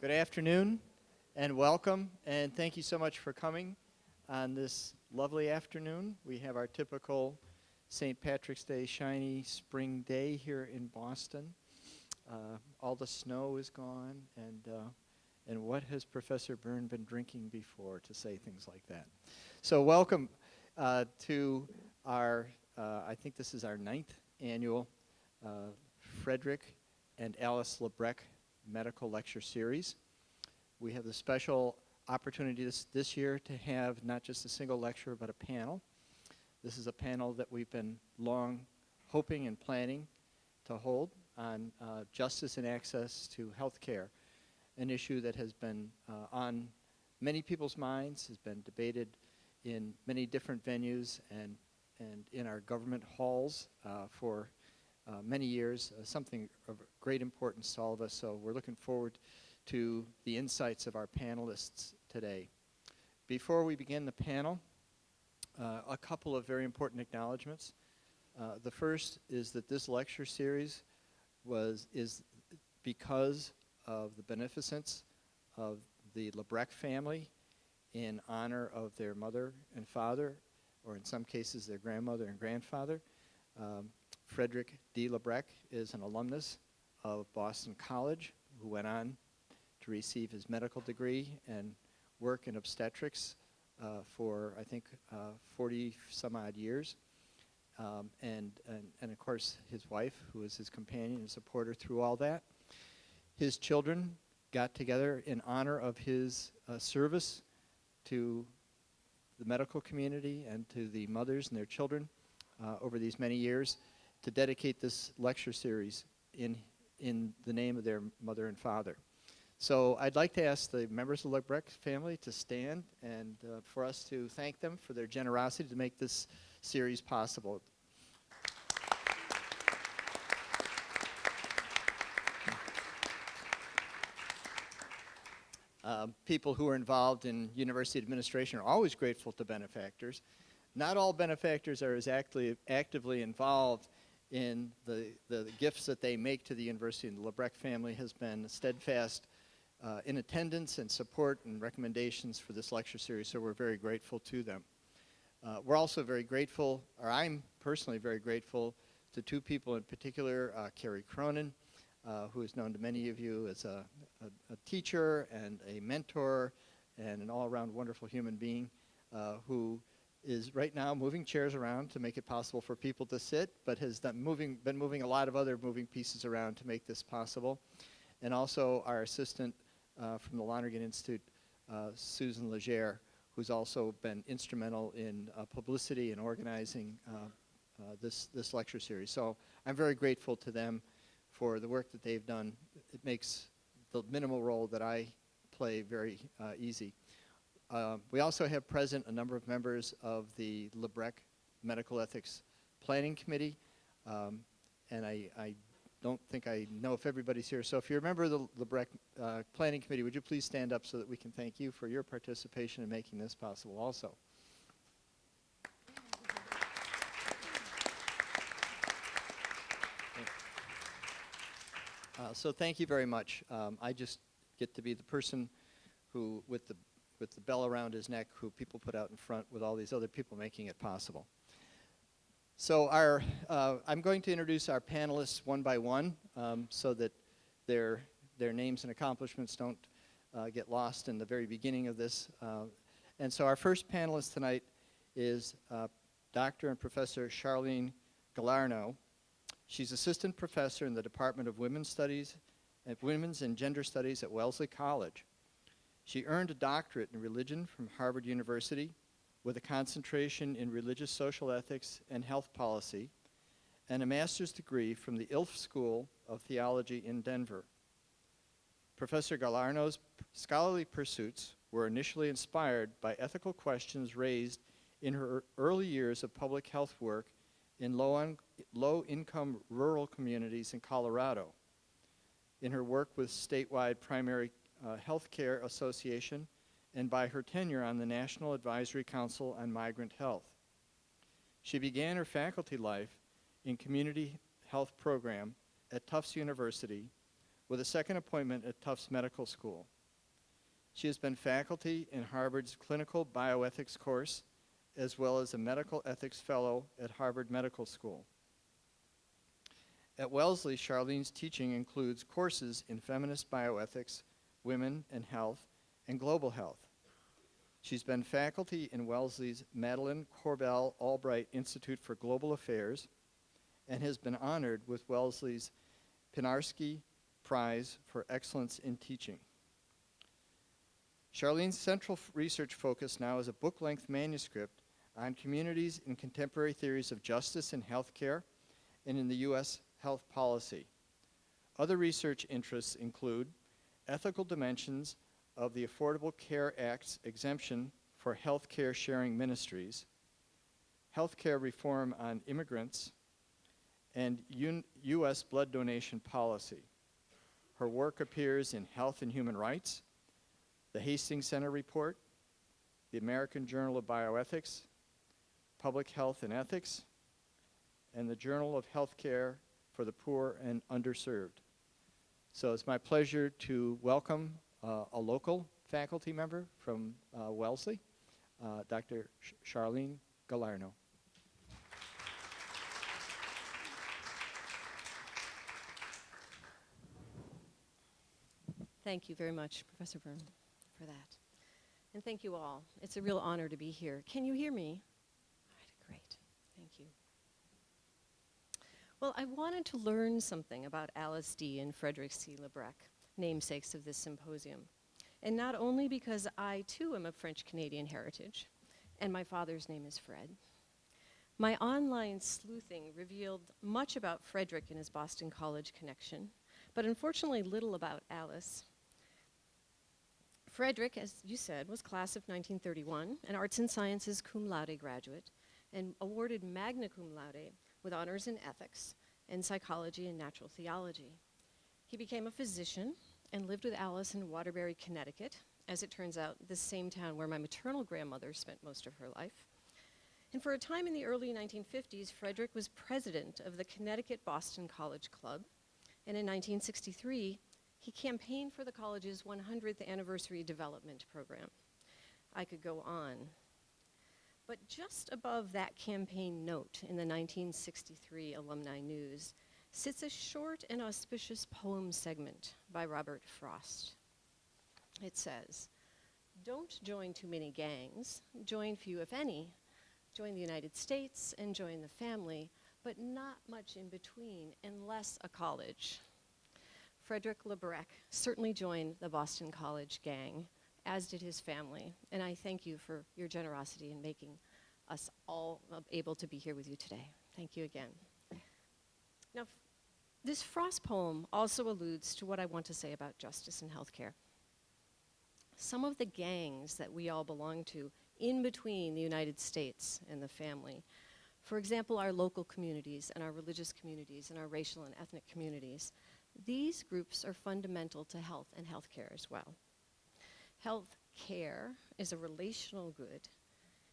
Good afternoon and welcome, and thank you so much for coming on this lovely afternoon. We have our typical St. Patrick's Day shiny spring day here in Boston. All the snow is gone, and what has Professor Byrne been drinking before to say things like that? So welcome to our, I think this is our 9th annual Frederick and Alice Labrecque Medical Lecture Series. We have the special opportunity this year to have not just a single lecture, but a panel. This is a panel that we've been long hoping and planning to hold on justice and access to health care, an issue that has been on many people's minds, has been debated in many different venues and in our government halls for many years, something of great importance to all of us. So we're looking forward to the insights of our panelists today. Before we begin the panel, a couple of very important acknowledgments. The first is that this lecture series is because of the beneficence of the Labrecque family in honor of their mother and father, or in some cases their grandmother and grandfather. Frederick D. Labrecque is an alumnus of Boston College who went on to receive his medical degree and work in obstetrics for, I think, 40 some odd years. And of course, his wife, who is his companion and supporter through all that. His children got together in honor of his service to the medical community and to the mothers and their children over these many years to dedicate this lecture series in the name of their mother and father. So I'd like to ask the members of the Labrecque family to stand and for us to thank them for their generosity to make this series possible. People who are involved in university administration are always grateful to benefactors. Not all benefactors are as actively involved in the gifts that they make to the university, and the Labrecque family has been steadfast in attendance and support and recommendations for this lecture series, so we're very grateful to them. We're also very grateful, or I'm personally very grateful, to two people in particular, Carrie Cronin, who is known to many of you as a teacher and a mentor and an all-around wonderful human being who is right now moving chairs around to make it possible for people to sit, but has been moving a lot of other moving pieces around to make this possible. And also our assistant from the Lonergan Institute, Susan Legere, who's also been instrumental in publicity and organizing this lecture series. So I'm very grateful to them for the work that they've done. It makes the minimal role that I play very easy. We also have present a number of members of the Labrecque Medical Ethics Planning Committee, and I don't think I know if everybody's here. So if you're a member of the Labrecque Planning Committee, would you please stand up so that we can thank you for your participation in making this possible also. So thank you very much. I just get to be the person who, with the bell around his neck, who people put out in front with all these other people making it possible. So I'm going to introduce our panelists one by one so that their names and accomplishments don't get lost in the very beginning of this. And so our first panelist tonight is Dr. and Professor Charlene Galarneau. She's assistant professor in the Department of Women's and Gender Studies at Wellesley College. She earned a doctorate in religion from Harvard University with a concentration in religious social ethics and health policy, and a master's degree from the Ilf School of Theology in Denver. Professor Galarneau's scholarly pursuits were initially inspired by ethical questions raised in her early years of public health work in low-income rural communities in Colorado, in her work with statewide primary health care association, and by her tenure on the National Advisory Council on Migrant Health. She began her faculty life in community health program at Tufts University, with a second appointment at Tufts Medical School. She has been faculty in Harvard's clinical bioethics course, as well as a medical ethics fellow at Harvard Medical School. At Wellesley, Charlene's teaching includes courses in feminist bioethics, women and health, and global health. She's been faculty in Wellesley's Madeleine Corbell Albright Institute for Global Affairs and has been honored with Wellesley's Pinarsky Prize for Excellence in Teaching. Charlene's central research focus now is a book-length manuscript on communities in contemporary theories of justice in healthcare and in the U.S. health policy. Other research interests include ethical dimensions of the Affordable Care Act's exemption for healthcare sharing ministries, healthcare reform on immigrants, and U.S. blood donation policy. Her work appears in Health and Human Rights, the Hastings Center Report, the American Journal of Bioethics, Public Health and Ethics, and the Journal of Healthcare for the Poor and Underserved. So it's my pleasure to welcome a local faculty member from Wellesley, Dr. Charlene Galarno. Thank you very much, Professor Byrne, for that. And thank you all. It's a real honor to be here. Can you hear me? All right, great. Thank you. Well, I wanted to learn something about Alice D. and Frederick C. Labrecque, namesakes of this symposium. And not only because I, too, am of French-Canadian heritage, and my father's name is Fred. My online sleuthing revealed much about Frederick and his Boston College connection, but unfortunately little about Alice. Frederick, as you said, was class of 1931, an arts and sciences cum laude graduate, and awarded magna cum laude with honors in ethics and psychology and natural theology. He became a physician and lived with Alice in Waterbury, Connecticut, as it turns out, the same town where my maternal grandmother spent most of her life. And for a time in the early 1950s, Frederick was president of the Connecticut Boston College Club, and in 1963, he campaigned for the college's 100th anniversary development program. I could go on. But just above that campaign note in the 1963 Alumni News sits a short and auspicious poem segment by Robert Frost. It says, "Don't join too many gangs, join few if any, join the United States and join the family, but not much in between unless a college." Frederick Labrecque certainly joined the Boston College gang, as did his family, and I thank you for your generosity in making us all able to be here with you today. Thank you again. Now, this Frost poem also alludes to what I want to say about justice in healthcare. Some of the gangs that we all belong to in between the United States and the family, for example, our local communities and our religious communities and our racial and ethnic communities, these groups are fundamental to health and healthcare as well. Health care is a relational good,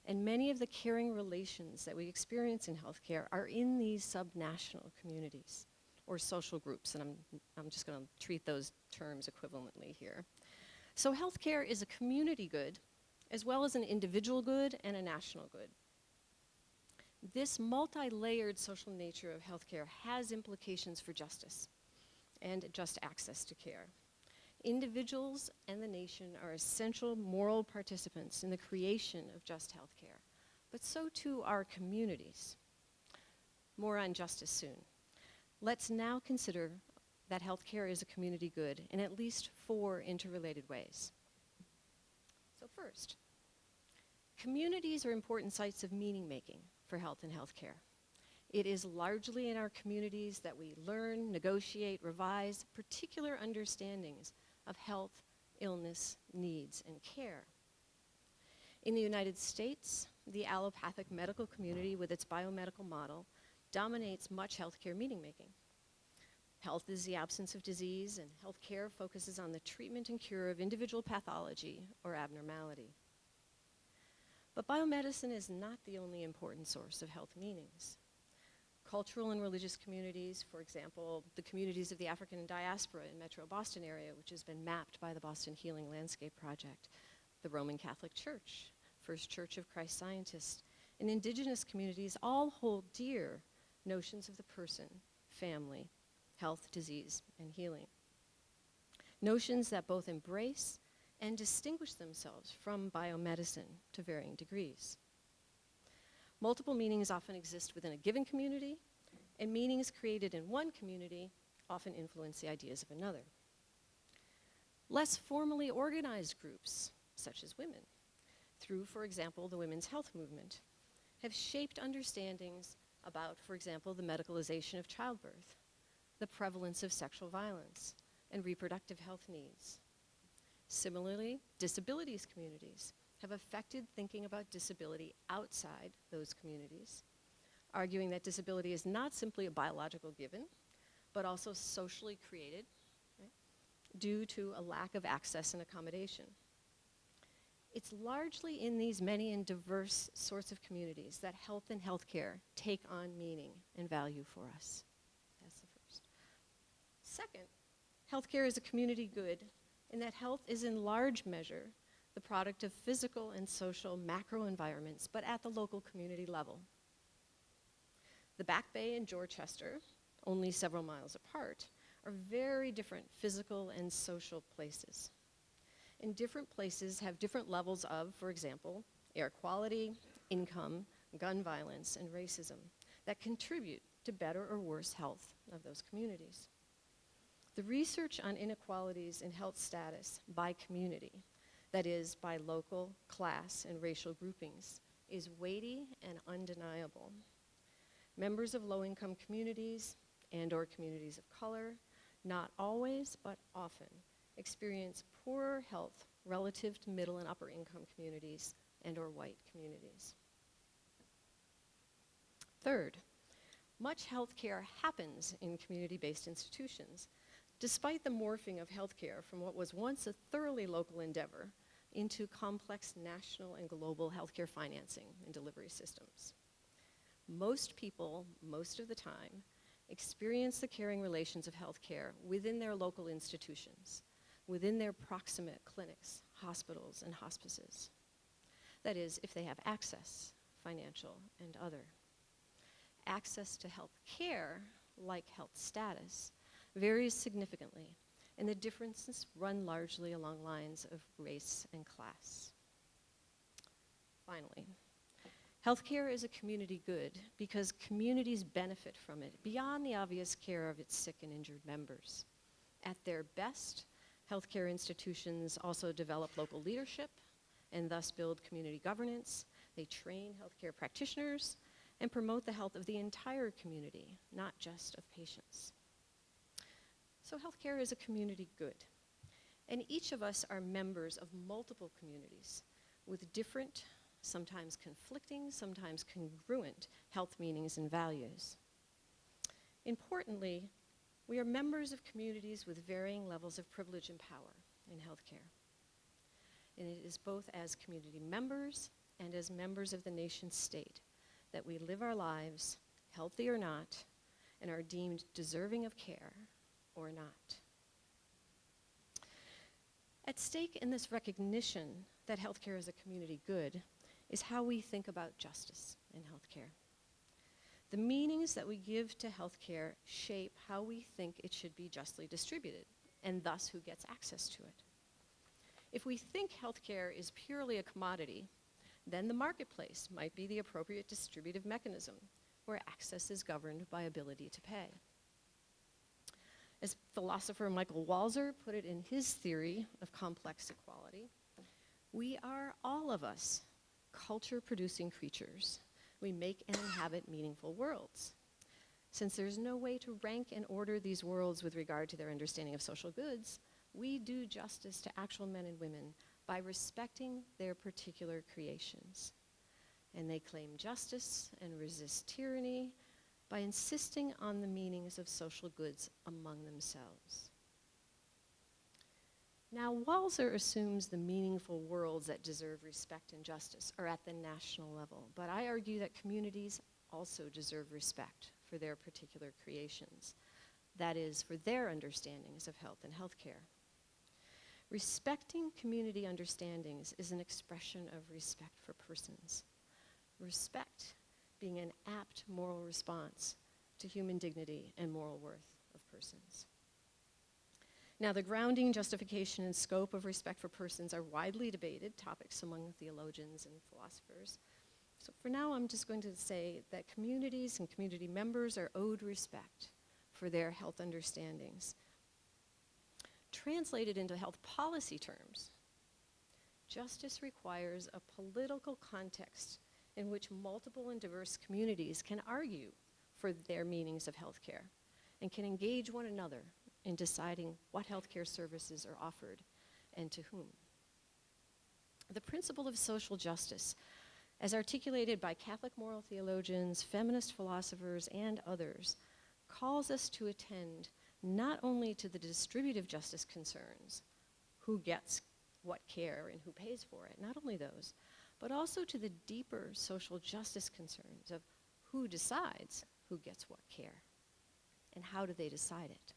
and many of the caring relations that we experience in healthcare are in these subnational communities or social groups, and I'm just going to treat those terms equivalently here. So healthcare is a community good as well as an individual good and a national good. This multi-layered social nature of healthcare has implications for justice and just access to care. Individuals and the nation are essential moral participants in the creation of just healthcare, but so too are communities. More on justice soon. Let's now consider that healthcare is a community good in at least 4 interrelated ways. So first, communities are important sites of meaning making for health and healthcare. It is largely in our communities that we learn, negotiate, revise particular understandings of health, illness, needs, and care. In the United States, the allopathic medical community with its biomedical model dominates much healthcare meaning making. Health is the absence of disease, and healthcare focuses on the treatment and cure of individual pathology or abnormality. But biomedicine is not the only important source of health meanings. cultural and religious communities, for example, the communities of the African diaspora in Metro Boston area, which has been mapped by the Boston Healing Landscape Project, the Roman Catholic Church, First Church of Christ Scientists, and indigenous communities all hold dear notions of the person, family, health, disease, and healing. Notions that both embrace and distinguish themselves from biomedicine to varying degrees. Multiple meanings often exist within a given community, and meanings created in one community often influence the ideas of another. Less formally organized groups, such as women, through, for example, the women's health movement, have shaped understandings about, for example, the medicalization of childbirth, the prevalence of sexual violence, and reproductive health needs. Similarly, disabilities communities have affected thinking about disability outside those communities, arguing that disability is not simply a biological given, but also socially created, right, due to a lack of access and accommodation. It's largely in these many and diverse sorts of communities that health and healthcare take on meaning and value for us. That's the first. Second, healthcare is a community good in that health is in large measure the product of physical and social macro environments, but at the local community level. The Back Bay and Dorchester, only several miles apart, are very different physical and social places. And different places have different levels of, for example, air quality, income, gun violence, and racism that contribute to better or worse health of those communities. The research on inequalities in health status by community, that is, by local, class, and racial groupings, is weighty and undeniable. Members of low-income communities and/or communities of color, not always, but often, experience poorer health relative to middle and upper income communities and/or white communities. Third, much healthcare happens in community-based institutions, despite the morphing of healthcare from what was once a thoroughly local endeavor into complex national and global healthcare financing and delivery systems. Most people, most of the time, experience the caring relations of healthcare within their local institutions, within their proximate clinics, hospitals, and hospices. That is, if they have access, financial and other. Access to health care, like health status, varies significantly, and the differences run largely along lines of race and class. Finally, healthcare is a community good because communities benefit from it beyond the obvious care of its sick and injured members. At their best, healthcare institutions also develop local leadership and thus build community governance. They train healthcare practitioners and promote the health of the entire community, not just of patients. So healthcare is a community good. And each of us are members of multiple communities with different, sometimes conflicting, sometimes congruent health meanings and values. Importantly, we are members of communities with varying levels of privilege and power in healthcare. And it is both as community members and as members of the nation state that we live our lives, healthy or not, and are deemed deserving of care or not. At stake in this recognition that healthcare is a community good is how we think about justice in healthcare. The meanings that we give to healthcare shape how we think it should be justly distributed, and thus who gets access to it. If we think healthcare is purely a commodity, then the marketplace might be the appropriate distributive mechanism where access is governed by ability to pay. As philosopher Michael Walzer put it in his theory of complex equality, we are, all of us, culture-producing creatures. We make and inhabit meaningful worlds. Since there's no way to rank and order these worlds with regard to their understanding of social goods, we do justice to actual men and women by respecting their particular creations. And they claim justice and resist tyranny by insisting on the meanings of social goods among themselves. Now, Walzer assumes the meaningful worlds that deserve respect and justice are at the national level, but I argue that communities also deserve respect for for their particular creations. That is, for their understandings of health and healthcare. Respecting community understandings is an expression of respect for persons. Respect being an apt moral response to human dignity and moral worth of persons. Now, the grounding, justification, and scope of respect for persons are widely debated topics among theologians and philosophers. So for now, I'm just going to say that communities and community members are owed respect for their health understandings. Translated into health policy terms, justice requires a political context in which multiple and diverse communities can argue for their meanings of healthcare and can engage one another in deciding what healthcare services are offered and to whom. The principle of social justice, as articulated by Catholic moral theologians, feminist philosophers, and others, calls us to attend not only to the distributive justice concerns, who gets what care and who pays for it, not only those, but also to the deeper social justice concerns of who decides who gets what care and how do they decide it.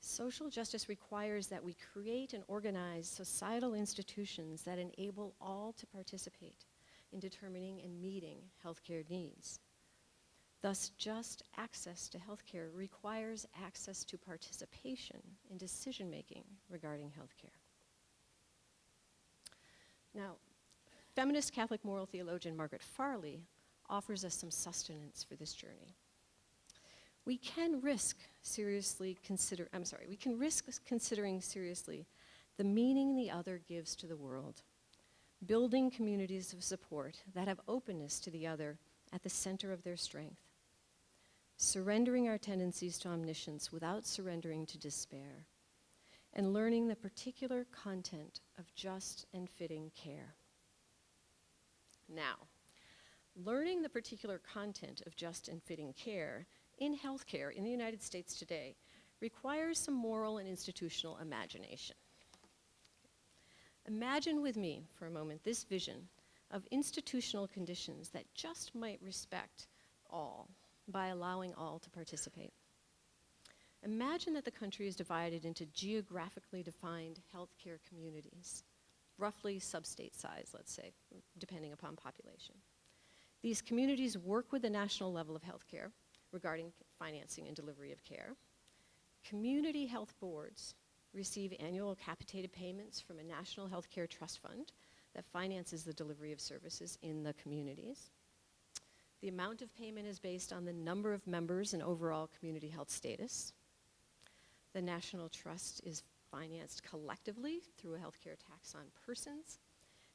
Social justice requires that we create and organize societal institutions that enable all to participate in determining and meeting healthcare needs. Thus, just access to healthcare requires access to participation in decision-making regarding healthcare. Now, feminist Catholic moral theologian Margaret Farley offers us some sustenance for this journey. We can risk considering seriously the meaning the other gives to the world, building communities of support that have openness to the other at the center of their strength, surrendering our tendencies to omniscience without surrendering to despair, and learning the particular content of just and fitting care. Now, learning the particular content of just and fitting care in healthcare in the United States today requires some moral and institutional imagination. Imagine with me for a moment this vision of institutional conditions that just might respect all by allowing all to participate. Imagine that the country is divided into geographically defined healthcare communities, roughly sub-state size, let's say, depending upon population. These communities work with the national level of healthcare regarding financing and delivery of care. Community health boards receive annual capitated payments from a national healthcare trust fund that finances the delivery of services in the communities. The amount of payment is based on the number of members and overall community health status. The national trust is financed collectively through a healthcare tax on persons,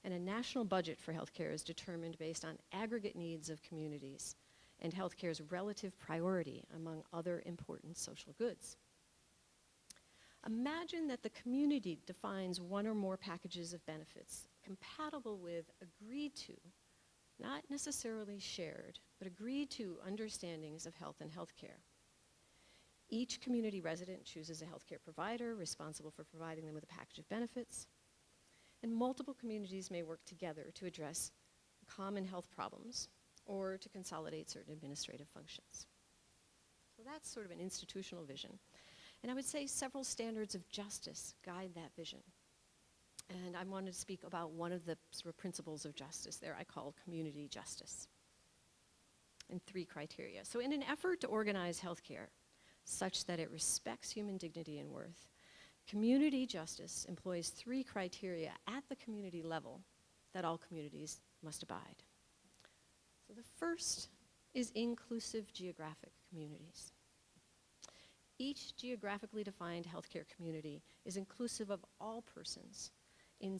and a national budget for healthcare is determined based on aggregate needs of communities and healthcare's relative priority among other important social goods. Imagine that the community defines one or more packages of benefits compatible with agreed to, not necessarily shared, but agreed to understandings of health and healthcare. Each community resident chooses a healthcare provider responsible for providing them with a package of benefits, and multiple communities may work together to address common health problems or to consolidate certain administrative functions. So that's sort of an institutional vision. And I would say several standards of justice guide that vision. And I wanted to speak about one of the sort of principles of justice there I call community justice, and 3 criteria. So in an effort to organize healthcare such that it respects human dignity and worth, community justice employs 3 criteria at the community level that all communities must abide. So the first is inclusive geographic communities. Each geographically defined healthcare community is inclusive of all persons in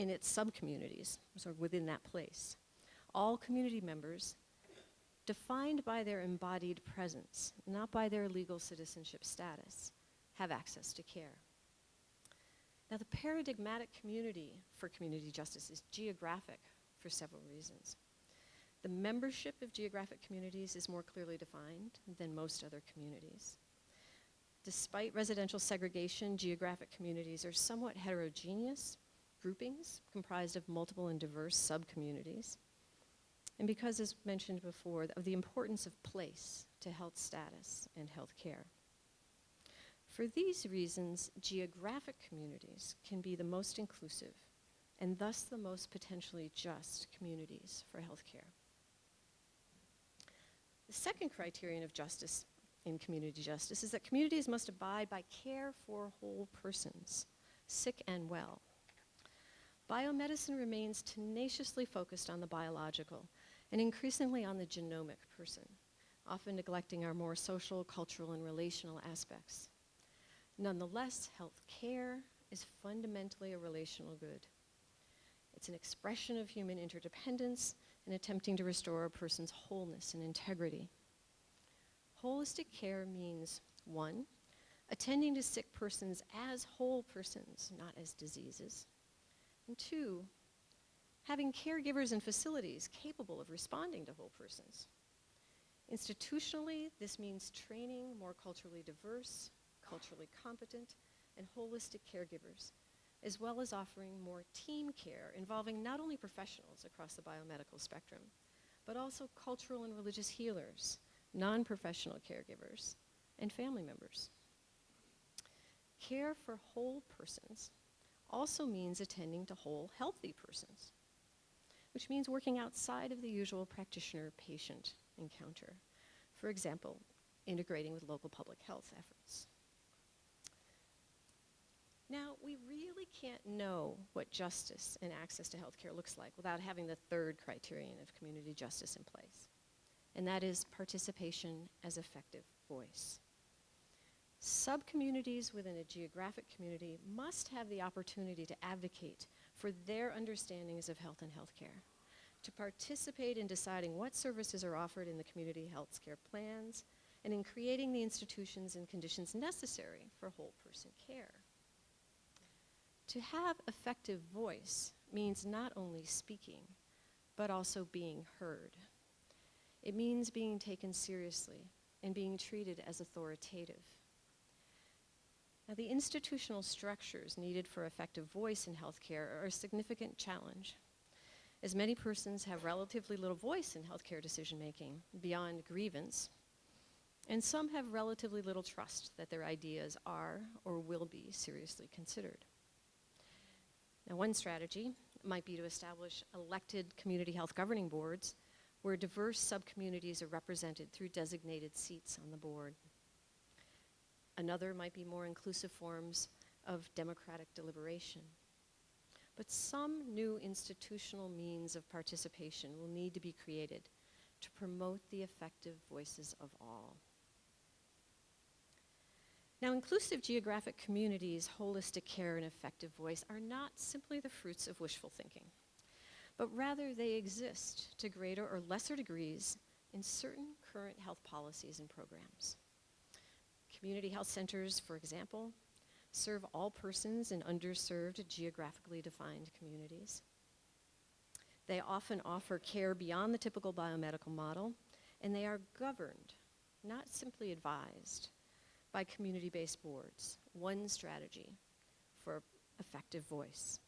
its sub-communities, so within that place. All community members, defined by their embodied presence, not by their legal citizenship status, have access to care. Now, the paradigmatic community for community justice is geographic for several reasons. The membership of geographic communities is more clearly defined than most other communities. Despite residential segregation, geographic communities are somewhat heterogeneous groupings comprised of multiple and diverse sub-communities. and because, as mentioned before, of the importance of place to health status and health care. For these reasons, geographic communities can be the most inclusive and thus the most potentially just communities for healthcare. The second criterion of justice in community justice is that communities must abide by care for whole persons, sick and well. Biomedicine remains tenaciously focused on the biological and increasingly on the genomic person, often neglecting our more social, cultural, and relational aspects. Nonetheless, health care is fundamentally a relational good. It's an expression of human interdependence and attempting to restore a person's wholeness and integrity. Holistic care means, 1, attending to sick persons as whole persons, not as diseases. And 2, having caregivers and facilities capable of responding to whole persons. Institutionally, this means training more culturally diverse, culturally competent, and holistic caregivers, as well as offering more team care involving not only professionals across the biomedical spectrum, but also cultural and religious healers, non-professional caregivers, and family members. Care for whole persons also means attending to whole, healthy persons, which means working outside of the usual practitioner-patient encounter. For example, integrating with local public health efforts. Now, we really can't know what justice and access to healthcare looks like without having the third criterion of community justice in place, and that is participation as effective voice. Sub-communities within a geographic community must have the opportunity to advocate for their understandings of health and healthcare, to participate in deciding what services are offered in the community healthcare plans, and in creating the institutions and conditions necessary for whole person care. To have effective voice means not only speaking, but also being heard. It means being taken seriously and being treated as authoritative. Now, the institutional structures needed for effective voice in healthcare are a significant challenge, as many persons have relatively little voice in healthcare decision-making beyond grievance, and some have relatively little trust that their ideas are or will be seriously considered. Now, one strategy might be to establish elected community health governing boards where diverse subcommunities are represented through designated seats on the board. Another might be more inclusive forms of democratic deliberation. But some new institutional means of participation will need to be created to promote the effective voices of all. Now, inclusive geographic communities, holistic care, and effective voice are not simply the fruits of wishful thinking, but rather they exist to greater or lesser degrees in certain current health policies and programs. Community health centers, for example, serve all persons in underserved, geographically defined communities. They often offer care beyond the typical biomedical model, and they are governed, not simply advised, by community-based boards, one strategy for effective voice.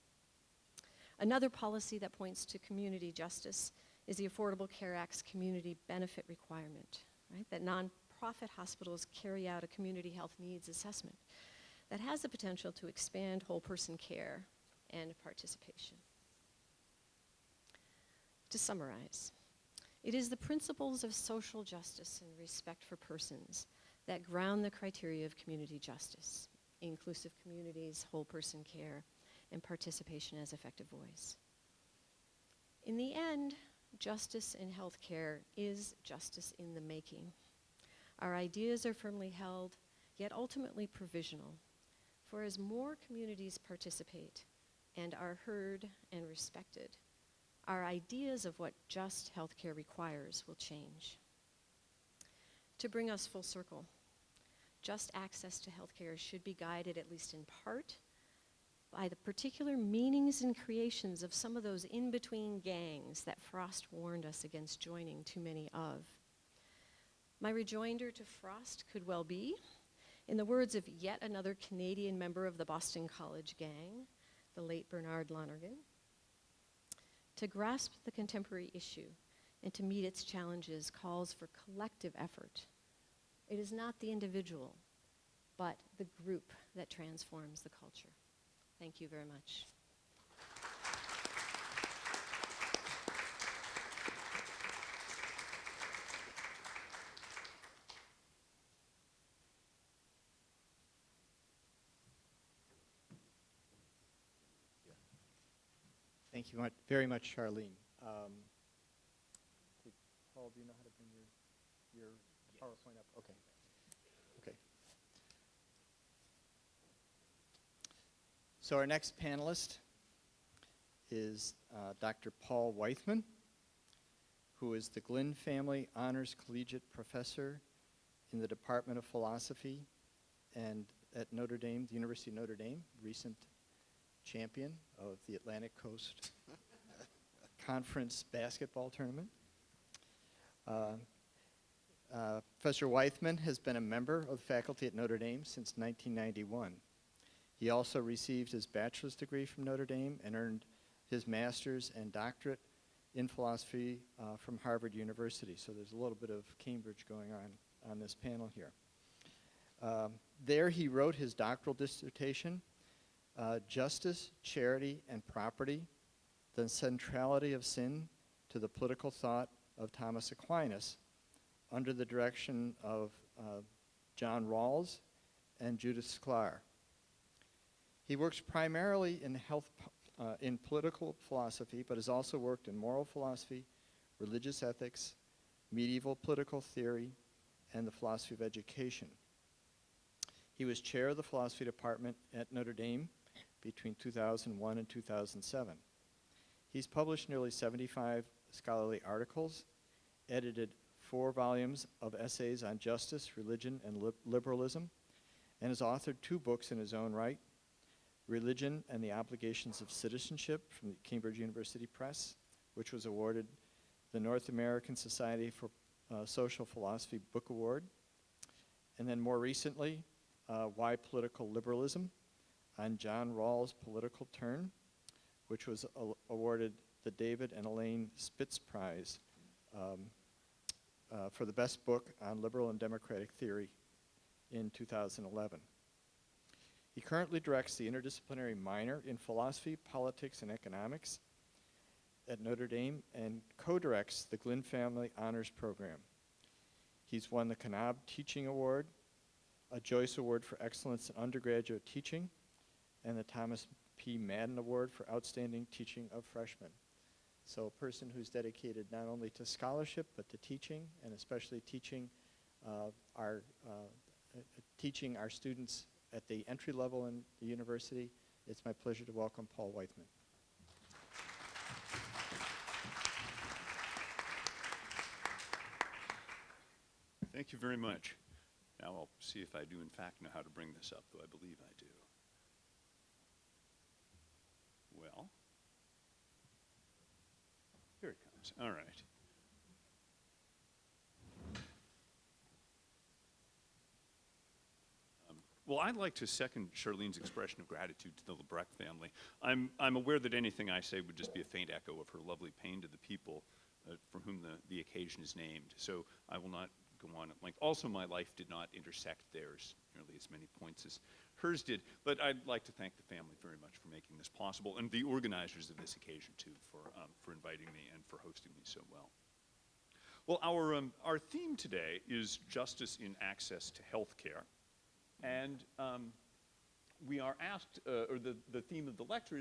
Another policy that points to community justice is the Affordable Care Act's community benefit requirement, right? That nonprofit hospitals carry out a community health needs assessment that has the potential to expand whole person care and participation. To summarize, it is the principles of social justice and respect for persons that ground the criteria of community justice, inclusive communities, whole person care, and participation as effective voice. In the end, justice in healthcare is justice in the making. Our ideas are firmly held, yet ultimately provisional, for as more communities participate and are heard and respected, our ideas of what just healthcare requires will change. To bring us full circle, just access to healthcare should be guided, at least in part, by the particular meanings and creations of some of those in-between gangs that Frost warned us against joining too many of. My rejoinder to Frost could well be, in the words of yet another Canadian member of the Boston College gang, the late Bernard Lonergan, to grasp the contemporary issue and to meet its challenges calls for collective effort. It is not the individual, but the group that transforms the culture. Thank you very much. Thank you very much, Charlene. Paul, do you know how to bring your PowerPoint up? Okay. Okay. So our next panelist is Dr. Paul Weithman, who is the Glynn Family Honors Collegiate Professor in the Department of Philosophy and at Notre Dame, the University of Notre Dame, recent champion of the Atlantic Coast Conference basketball tournament. Professor Weithman has been a member of the faculty at Notre Dame since 1991. He also received his bachelor's degree from Notre Dame and earned his master's and doctorate in philosophy from Harvard University. So there's a little bit of Cambridge going on this panel here. There he wrote his doctoral dissertation, Justice, Charity, and Property, the Centrality of Sin to the Political Thought of Thomas Aquinas, under the direction of John Rawls and Judith Sklar. He works primarily in political philosophy, but has also worked in moral philosophy, religious ethics, medieval political theory, and the philosophy of education. He was chair of the philosophy department at Notre Dame between 2001 and 2007. He's published nearly 75 scholarly articles, edited 4 volumes of essays on justice, religion, and liberalism, and has authored 2 books in his own right, Religion and the Obligations of Citizenship from the Cambridge University Press, which was awarded the North American Society for Social Philosophy Book Award, and then more recently, Why Political Liberalism, on John Rawls' Political Turn, which was awarded the David and Elaine Spitz Prize for the best book on liberal and democratic theory in 2011. He currently directs the interdisciplinary minor in philosophy, politics, and economics at Notre Dame and co-directs the Glynn Family Honors Program. He's won the Knab Teaching Award, a Joyce Award for Excellence in Undergraduate Teaching, and the Thomas P. Madden Award for Outstanding Teaching of Freshmen. So a person who's dedicated not only to scholarship, but to teaching, and especially teaching our students at the entry level in the university. It's my pleasure to welcome Paul Weithman. Thank you very much. Now I'll see if I do in fact know how to bring this up, though I believe I do. Well, here it comes. All right. Well, I'd like to second Charlene's expression of gratitude to the Labrecque family. I'm aware that anything I say would just be a faint echo of her lovely pain to the people from whom the occasion is named. So I will not go on at length. Also, my life did not intersect theirs nearly as many points as hers did. But I'd like to thank the family very much for making this possible, and the organizers of this occasion, too, for inviting me and for hosting me so well. Well, our theme today is justice in access to health care. And we are asked, or the theme of the lecture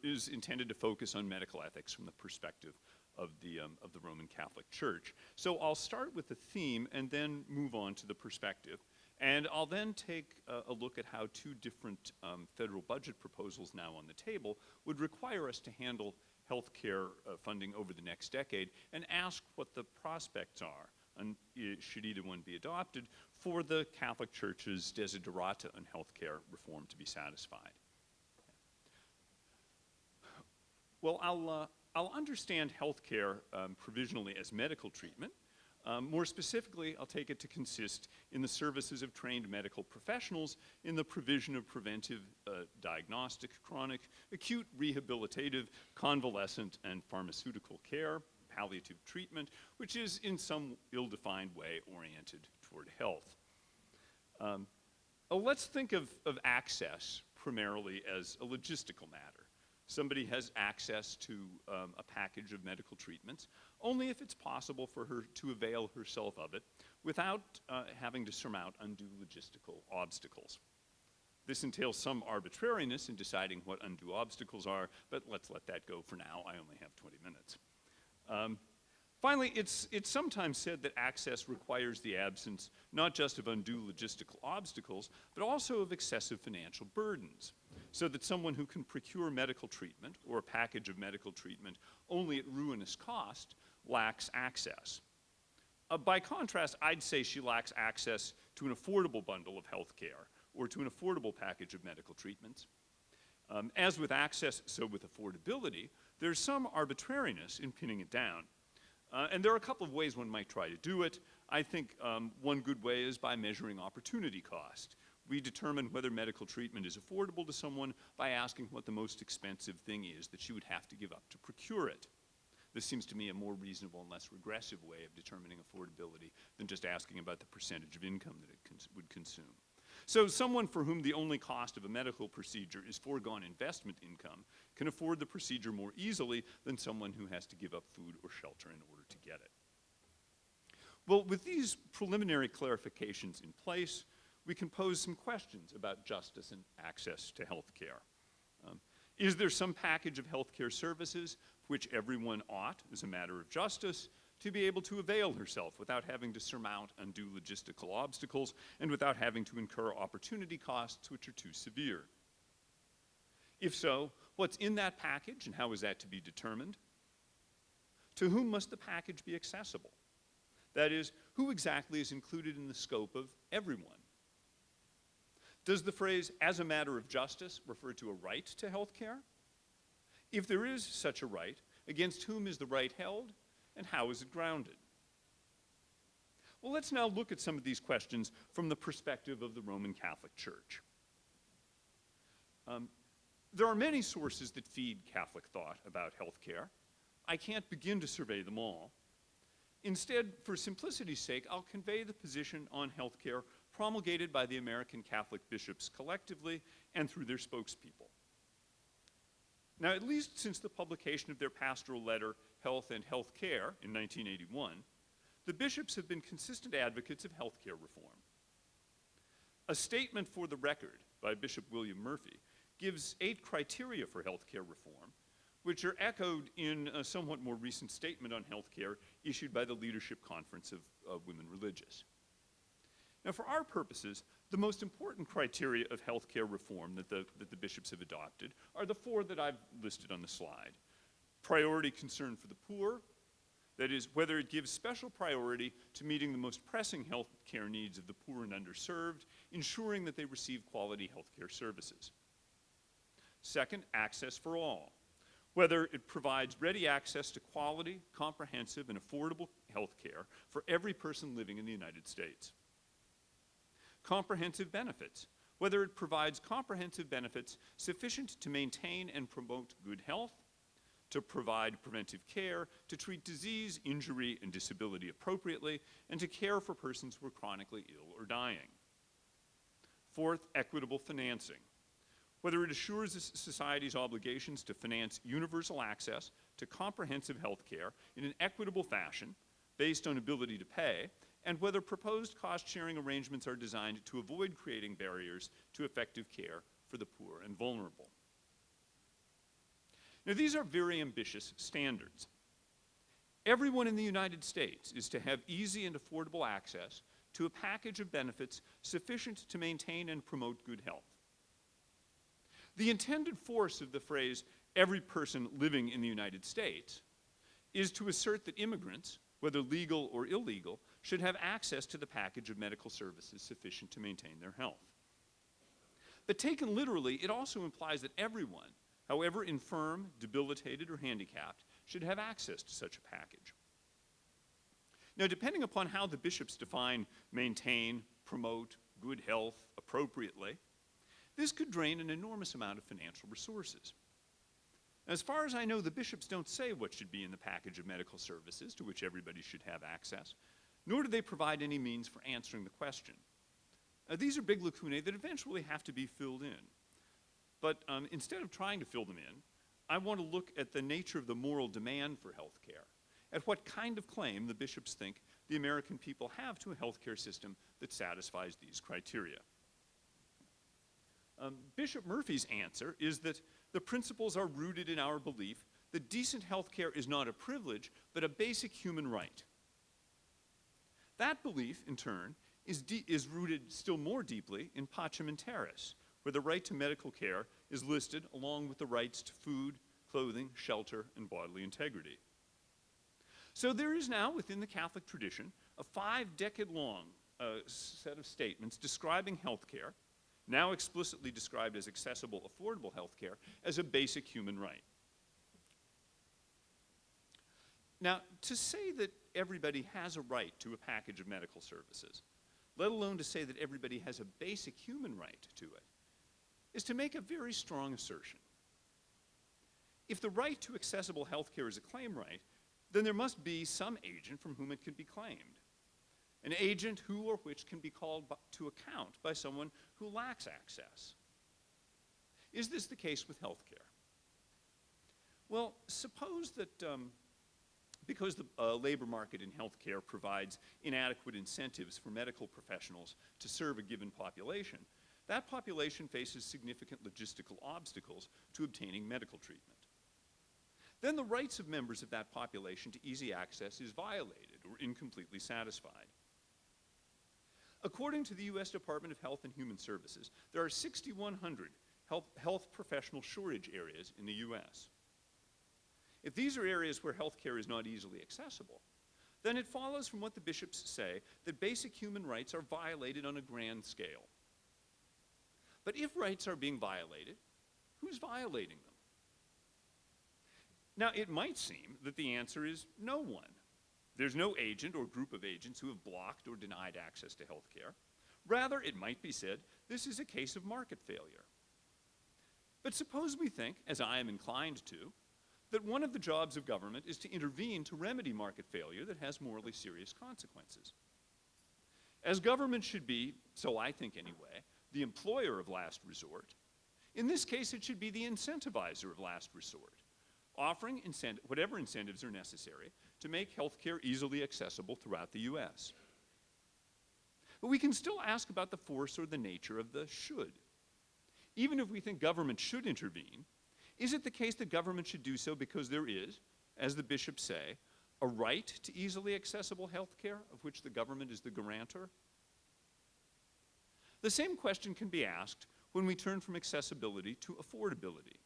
is intended to focus on medical ethics from the perspective of the Roman Catholic Church. So I'll start with the theme and then move on to the perspective. And I'll then take a look at how 2 different federal budget proposals now on the table would require us to handle health care funding over the next decade and ask what the prospects are, and should either one be adopted, for the Catholic Church's desiderata on healthcare reform to be satisfied. Well, I'll understand healthcare provisionally as medical treatment. More specifically, I'll take it to consist in the services of trained medical professionals in the provision of preventive, diagnostic, chronic, acute, rehabilitative, convalescent, and pharmaceutical care, palliative treatment, which is in some ill-defined way oriented toward health. Let's think of access primarily as a logistical matter. Somebody has access to a package of medical treatments only if it's possible for her to avail herself of it without having to surmount undue logistical obstacles. This entails some arbitrariness in deciding what undue obstacles are, but let's let that go for now. I only have 20 minutes. Finally, it's sometimes said that access requires the absence not just of undue logistical obstacles, but also of excessive financial burdens, so that someone who can procure medical treatment or a package of medical treatment only at ruinous cost lacks access. By contrast, I'd say she lacks access to an affordable bundle of health care or to an affordable package of medical treatments. As with access, so with affordability, there's some arbitrariness in pinning it down. And there are a couple of ways one might try to do it. I think one good way is by measuring opportunity cost. We determine whether medical treatment is affordable to someone by asking what the most expensive thing is that she would have to give up to procure it. This seems to me a more reasonable and less regressive way of determining affordability than just asking about the percentage of income that it would consume. So someone for whom the only cost of a medical procedure is foregone investment income can afford the procedure more easily than someone who has to give up food or shelter in order to get it. Well, with these preliminary clarifications in place, we can pose some questions about justice and access to health care. Is there some package of health care services which everyone ought, as a matter of justice, to be able to avail herself without having to surmount undue logistical obstacles and without having to incur opportunity costs which are too severe? If so, what's in that package and how is that to be determined? To whom must the package be accessible? That is, who exactly is included in the scope of everyone? Does the phrase, as a matter of justice, refer to a right to health care? If there is such a right, against whom is the right held, and how is it grounded? Well, let's now look at some of these questions from the perspective of the Roman Catholic Church. There are many sources that feed Catholic thought about health care. I can't begin to survey them all. Instead, for simplicity's sake, I'll convey the position on health care promulgated by the American Catholic bishops collectively and through their spokespeople. Now, at least since the publication of their pastoral letter, Health and Health Care, in 1981, the bishops have been consistent advocates of health care reform. A statement for the record by Bishop William Murphy gives 8 criteria for health care reform, which are echoed in a somewhat more recent statement on health care issued by the Leadership Conference of Women Religious. Now, for our purposes, the most important criteria of health care reform that the bishops have adopted are the 4 that I've listed on the slide. Priority concern for the poor, that is, whether it gives special priority to meeting the most pressing health care needs of the poor and underserved, ensuring that they receive quality health care services. Second, access for all, whether it provides ready access to quality, comprehensive, and affordable health care for every person living in the United States. Comprehensive benefits, whether it provides comprehensive benefits sufficient to maintain and promote good health, to provide preventive care, to treat disease, injury, and disability appropriately, and to care for persons who are chronically ill or dying. Fourth, equitable financing, whether it assures society's obligations to finance universal access to comprehensive health care in an equitable fashion based on ability to pay, and whether proposed cost-sharing arrangements are designed to avoid creating barriers to effective care for the poor and vulnerable. Now, these are very ambitious standards. Everyone in the United States is to have easy and affordable access to a package of benefits sufficient to maintain and promote good health. The intended force of the phrase, every person living in the United States, is to assert that immigrants, whether legal or illegal, should have access to the package of medical services sufficient to maintain their health. But taken literally, it also implies that everyone, however infirm, debilitated, or handicapped, should have access to such a package. Now, depending upon how the bishops define maintain, promote, good health appropriately, this could drain an enormous amount of financial resources. As far as I know, the bishops don't say what should be in the package of medical services to which everybody should have access, nor do they provide any means for answering the question. These are big lacunae that eventually have to be filled in. But instead of trying to fill them in, I want to look at the nature of the moral demand for health care, at what kind of claim the bishops think the American people have to a healthcare system that satisfies these criteria. Bishop Murphy's answer is that the principles are rooted in our belief that decent health care is not a privilege, but a basic human right. That belief, in turn, is rooted still more deeply in Pacem in Terris, where the right to medical care is listed along with the rights to food, clothing, shelter, and bodily integrity. So there is now, within the Catholic tradition, a 5-decade-long set of statements describing health care, now explicitly described as accessible, affordable health care, as a basic human right. Now, to say that everybody has a right to a package of medical services, let alone to say that everybody has a basic human right to it, is to make a very strong assertion. If the right to accessible health care is a claim right, then there must be some agent from whom it can be claimed. An agent who or which can be called to account by someone who lacks access. Is this the case with health care? Well, suppose that because the labor market in health care provides inadequate incentives for medical professionals to serve a given population, that population faces significant logistical obstacles to obtaining medical treatment. Then the rights of members of that population to easy access is violated or incompletely satisfied. According to the U.S. Department of Health and Human Services, there are 6,100 health professional shortage areas in the U.S. If these are areas where health care is not easily accessible, then it follows from what the bishops say that basic human rights are violated on a grand scale. But if rights are being violated, who's violating them? Now, it might seem that the answer is no one. There's no agent or group of agents who have blocked or denied access to health care. Rather, it might be said, this is a case of market failure. But suppose we think, as I am inclined to, that one of the jobs of government is to intervene to remedy market failure that has morally serious consequences. As government should be, so I think anyway, the employer of last resort, in this case it should be the incentivizer of last resort, offering whatever incentives are necessary to make health care easily accessible throughout the U.S. But we can still ask about the force or the nature of the should. Even if we think government should intervene, is it the case that government should do so because there is, as the bishops say, a right to easily accessible health care of which the government is the guarantor? The same question can be asked when we turn from accessibility to affordability.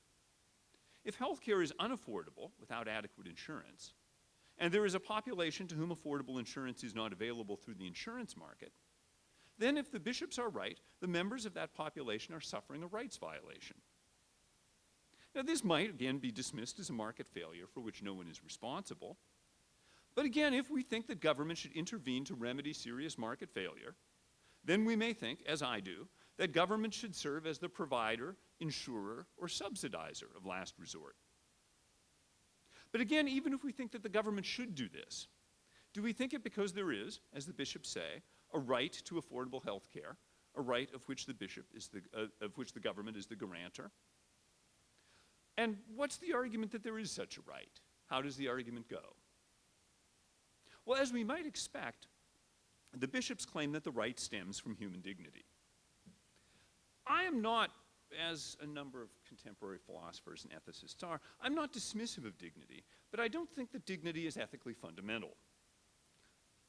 If health care is unaffordable without adequate insurance, and there is a population to whom affordable insurance is not available through the insurance market, then if the bishops are right, the members of that population are suffering a rights violation. Now, this might again be dismissed as a market failure for which no one is responsible. But again, if we think that government should intervene to remedy serious market failure, then we may think, as I do, that government should serve as the provider, insurer, or subsidizer of last resort. But again, even if we think that the government should do this, do we think it because there is, as the bishops say, a right to affordable health care, a right of which the government is the guarantor? And what's the argument that there is such a right? How does the argument go? Well, as we might expect, the bishops claim that the right stems from human dignity. I am not, as a number of contemporary philosophers and ethicists are, I'm not dismissive of dignity, but I don't think that dignity is ethically fundamental.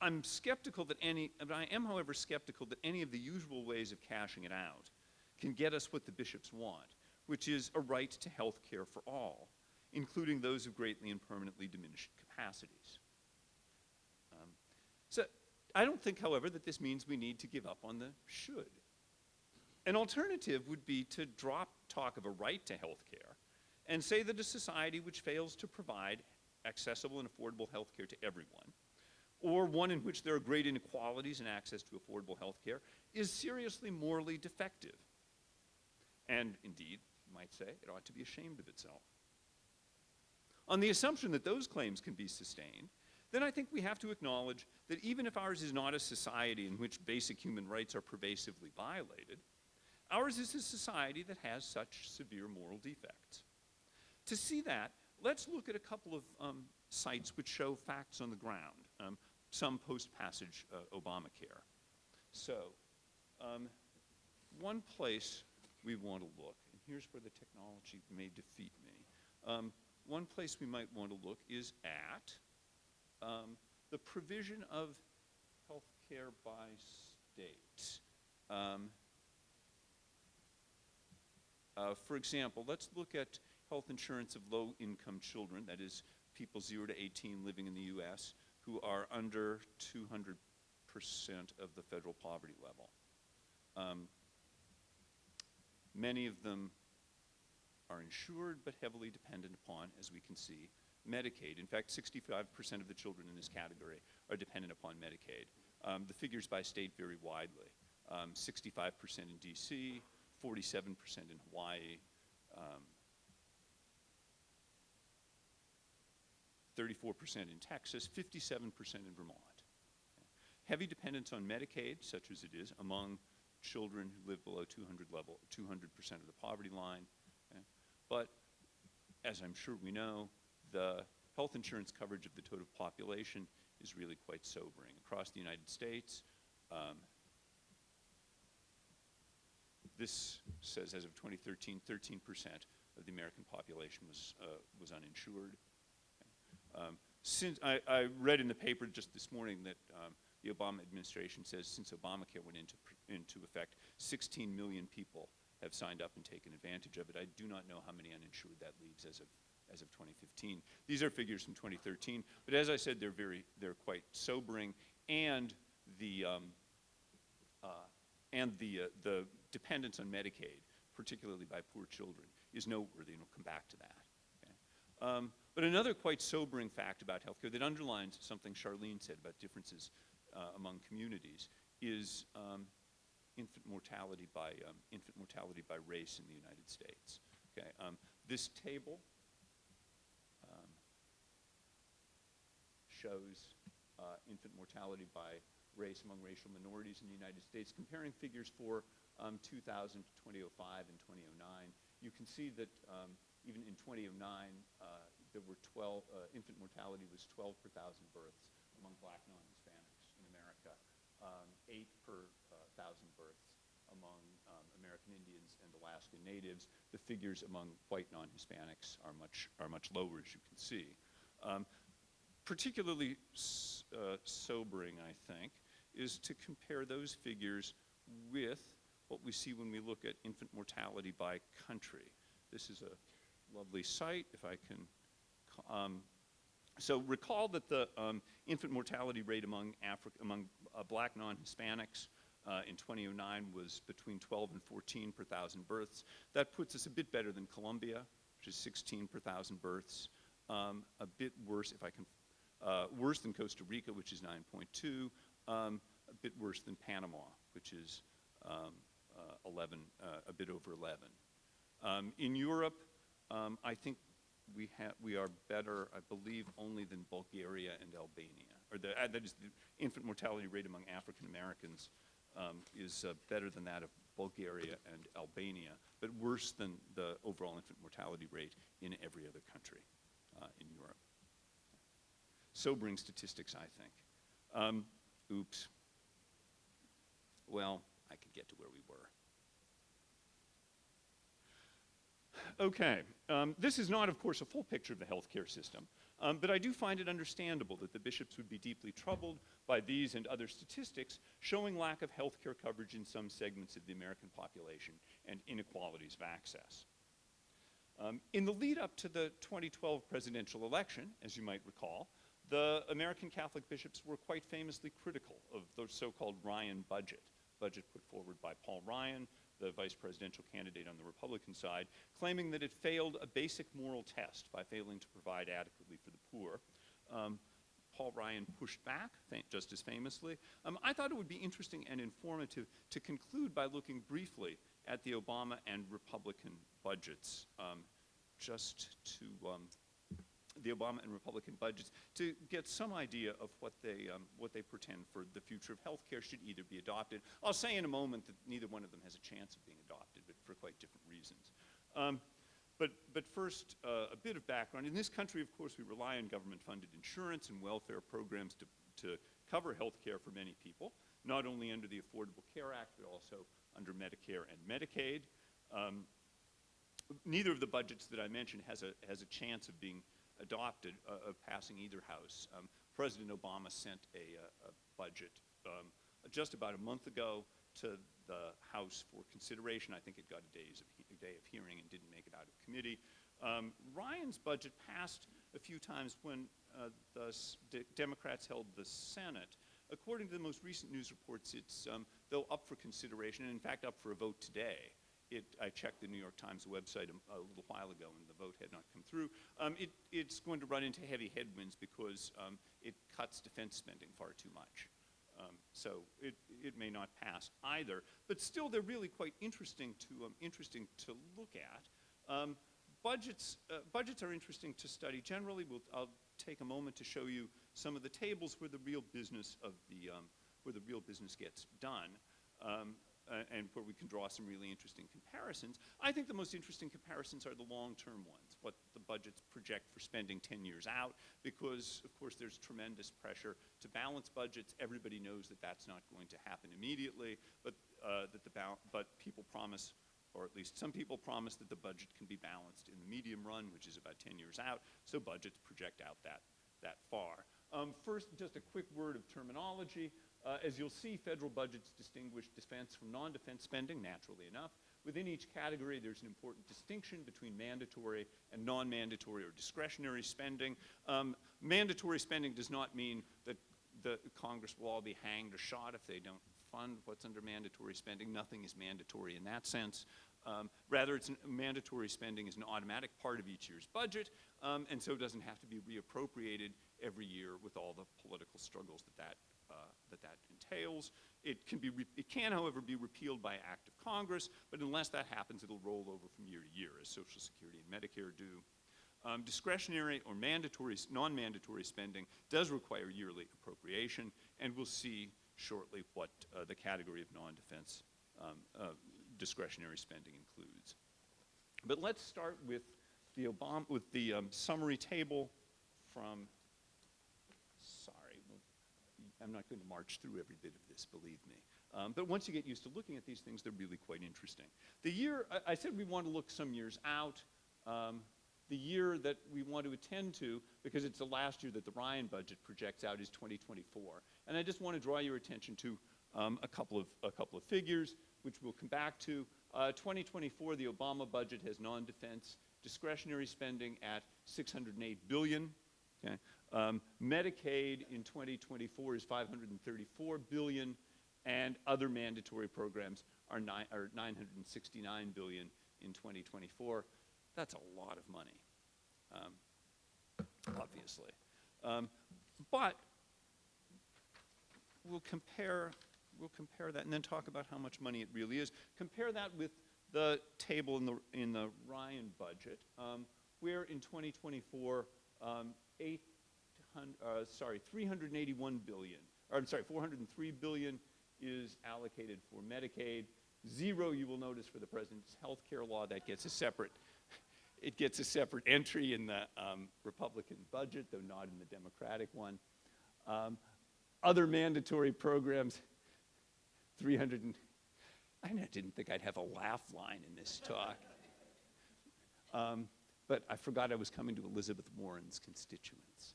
I'm skeptical that I am, however, skeptical that any of the usual ways of cashing it out can get us what the bishops want, which is a right to health care for all, including those of greatly and permanently diminished capacities. So I don't think, however, that this means we need to give up on the should. An alternative would be to drop talk of a right to health care and say that a society which fails to provide accessible and affordable health care to everyone, or one in which there are great inequalities in access to affordable health care, is seriously morally defective. And indeed, you might say, it ought to be ashamed of itself. On the assumption that those claims can be sustained, then I think we have to acknowledge that even if ours is not a society in which basic human rights are pervasively violated, ours is a society that has such severe moral defects. To see that, let's look at a couple of sites which show facts on the ground, some post-passage Obamacare. So, one place we want to look, and here's where the technology may defeat me. One place we might want to look is at the provision of health care by state. For example, let's look at health insurance of low-income children, that is, people 0 to 18 living in the U.S. who are under 200% of the federal poverty level. Many of them are insured but heavily dependent upon, as we can see, Medicaid. In fact, 65% of the children in this category are dependent upon Medicaid. The figures by state vary widely. 65% in D.C., 47% in Hawaii, 34% in Texas, 57% in Vermont. Heavy dependence on Medicaid, such as it is, among children who live below 200% of the poverty line. But, as I'm sure we know, the health insurance coverage of the total population is really quite sobering. Across the United States, this says as of 2013, 13% of the American population was uninsured. Since I read in the paper just this morning that the Obama administration says since Obamacare went into effect, 16 million people have signed up and taken advantage of it. I do not know how many uninsured that leaves as of 2015. These are figures from 2013, but as I said, they're quite sobering, and the dependence on Medicaid, particularly by poor children, is noteworthy, and we'll come back to that. Okay? But another quite sobering fact about healthcare that underlines something Charlene said about differences among communities is infant mortality by race in the United States. Okay? This table shows infant mortality by race among racial minorities in the United States, comparing figures for 2000 to 2005 and 2009. You can see that even in 2009, there were infant mortality was 12 per 1,000 births among black non-Hispanics in America, 8 per 1,000 births among American Indians and Alaskan Natives. The figures among white non-Hispanics are much lower, as you can see. Particularly sobering, I think, is to compare those figures with what we see when we look at infant mortality by country. This is a lovely site, if I can. So recall that the infant mortality rate among black non-Hispanics in 2009 was between 12 and 14 per 1,000 births. That puts us a bit better than Colombia, which is 16 per 1,000 births. A bit worse, if I can, worse than Costa Rica, which is 9.2. A bit worse than Panama, which is 11, a bit over 11. In Europe, I think we are better, I believe, only than Bulgaria and Albania. Or that is, the infant mortality rate among African Americans is better than that of Bulgaria and Albania, but worse than the overall infant mortality rate in every other country in Europe. Sobering statistics, I think. Oops. Well, I could get to where we were. Okay, this is not, of course, a full picture of the healthcare system, but I do find it understandable that the bishops would be deeply troubled by these and other statistics showing lack of healthcare coverage in some segments of the American population and inequalities of access. In the lead up to the 2012 presidential election, as you might recall, the American Catholic bishops were quite famously critical of the so-called Ryan budget put forward by Paul Ryan, the vice presidential candidate on the Republican side, claiming that it failed a basic moral test by failing to provide adequately for the poor. Paul Ryan pushed back, just as famously. I thought it would be interesting and informative to conclude by looking briefly at the Obama and Republican budgets, just to the Obama and Republican budgets to get some idea of what they pretend for the future of health care should either be adopted. I'll say in a moment that neither one of them has a chance of being adopted, but for quite different reasons. But first, a bit of background. In this country, of course, we rely on government-funded insurance and welfare programs to cover health care for many people, not only under the Affordable Care Act, but also under Medicare and Medicaid. Neither of the budgets that I mentioned has a chance of being adopted, of passing either house. President Obama sent a budget just about a month ago to the House for consideration. I think it got a day of hearing and didn't make it out of committee. Ryan's budget passed a few times when the Democrats held the Senate. According to the most recent news reports, it's though up for consideration, and in fact up for a vote today. I checked the New York Times website a little while ago, and the vote had not come through. It's going to run into heavy headwinds because it cuts defense spending far too much. So it may not pass either. But still, they're really quite interesting to look at. Budgets are interesting to study generally. I'll take a moment to show you some of the tables where the real business gets done. And where we can draw some really interesting comparisons. I think the most interesting comparisons are the long-term ones, what the budgets project for spending 10 years out, because, of course, there's tremendous pressure to balance budgets. Everybody knows that that's not going to happen immediately, but people promise, or at least some people promise, that the budget can be balanced in the medium run, which is about 10 years out, so budgets project out that far. First, just a quick word of terminology. As you'll see, federal budgets distinguish defense from non-defense spending, naturally enough. Within each category, there's an important distinction between mandatory and non-mandatory or discretionary spending. Mandatory spending does not mean that the Congress will all be hanged or shot if they don't fund what's under mandatory spending. Nothing is mandatory in that sense. Rather, mandatory spending is an automatic part of each year's budget, and so it doesn't have to be reappropriated every year with all the political struggles that entails. It can, however, be repealed by act of Congress, but unless that happens, it'll roll over from year to year, as Social Security and Medicare do. Discretionary or non-mandatory spending does require yearly appropriation, and we'll see shortly what the category of non-defense discretionary spending includes. But let's start with the summary table from. I'm not going to march through every bit of this, believe me. But once you get used to looking at these things, they're really quite interesting. The year, I said we want to look some years out. The year that we want to attend to, because it's the last year that the Ryan budget projects out, is 2024. And I just want to draw your attention to a couple of figures, which we'll come back to. 2024, the Obama budget has non-defense discretionary spending at $608 billion. Okay. Medicaid in 2024 is $534 billion, and other mandatory programs are $969 billion in 2024. That's a lot of money, obviously. But we'll compare that and then talk about how much money it really is. Compare that with the table in the Ryan budget, where in 2024, 381 billion, or I'm sorry, 403 billion is allocated for Medicaid. Zero, you will notice, for the president's health care law. That gets a separate, it gets a separate entry in the Republican budget, though not in the Democratic one. Other mandatory programs, 300 and, I didn't think I'd have a laugh line in this talk. But I forgot I was coming to Elizabeth Warren's constituents.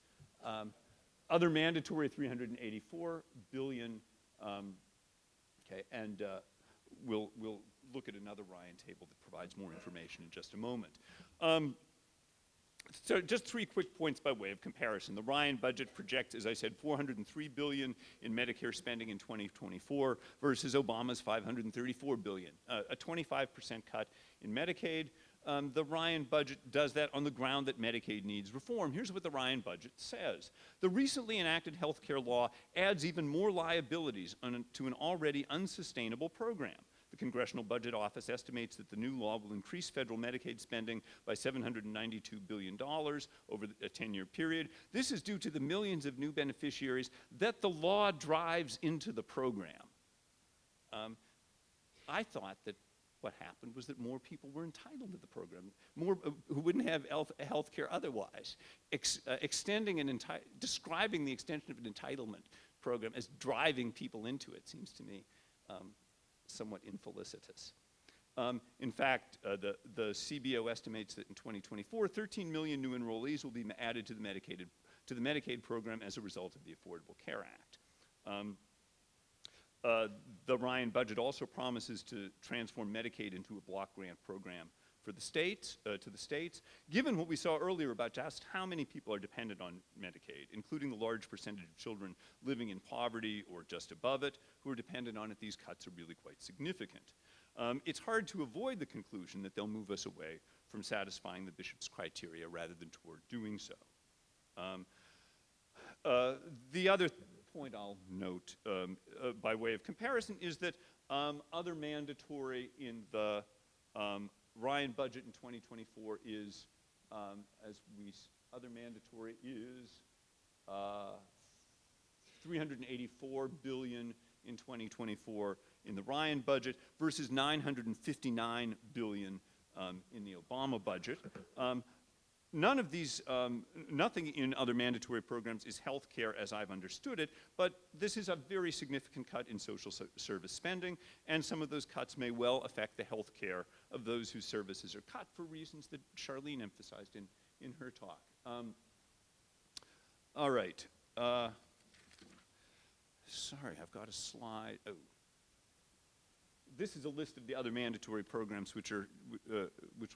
Other mandatory, 384 billion. Okay, and we'll look at another Ryan table that provides more information in just a moment. So just 3 quick points by way of comparison. The Ryan budget projects, as I said, $403 billion in Medicare spending in 2024 versus Obama's $534 billion, a 25% cut in Medicaid. The Ryan budget does that on the ground that Medicaid needs reform. Here's what the Ryan budget says. The recently enacted health care law adds even more liabilities to an already unsustainable program. The Congressional Budget Office estimates that the new law will increase federal Medicaid spending by $792 billion over a 10-year period. This is due to the millions of new beneficiaries that the law drives into the program. I thought that what happened was that more people were entitled to the program, more who wouldn't have health care otherwise. Describing the extension of an entitlement program as driving people into it seems to me somewhat infelicitous. In fact, the CBO estimates that in 2024, 13 million new enrollees will be added to the Medicaid program as a result of the Affordable Care Act. The Ryan budget also promises to transform Medicaid into a block grant program for the states, Given what we saw earlier about just how many people are dependent on Medicaid, including the large percentage of children living in poverty or just above it who are dependent on it, these cuts are really quite significant. It's hard to avoid the conclusion that they'll move us away from satisfying the bishop's criteria rather than toward doing so. The other point I'll note by way of comparison is that other mandatory in the Ryan budget in 2024 is, other mandatory is $384 billion in 2024 in the Ryan budget versus $959 billion in the Obama budget. None of these, nothing in other mandatory programs is health care as I've understood it, but this is a very significant cut in social service spending, and some of those cuts may well affect the health care of those whose services are cut for reasons that Charlene emphasized in her talk. All right. Sorry, I've got a slide. Oh. This is a list of the other mandatory programs which will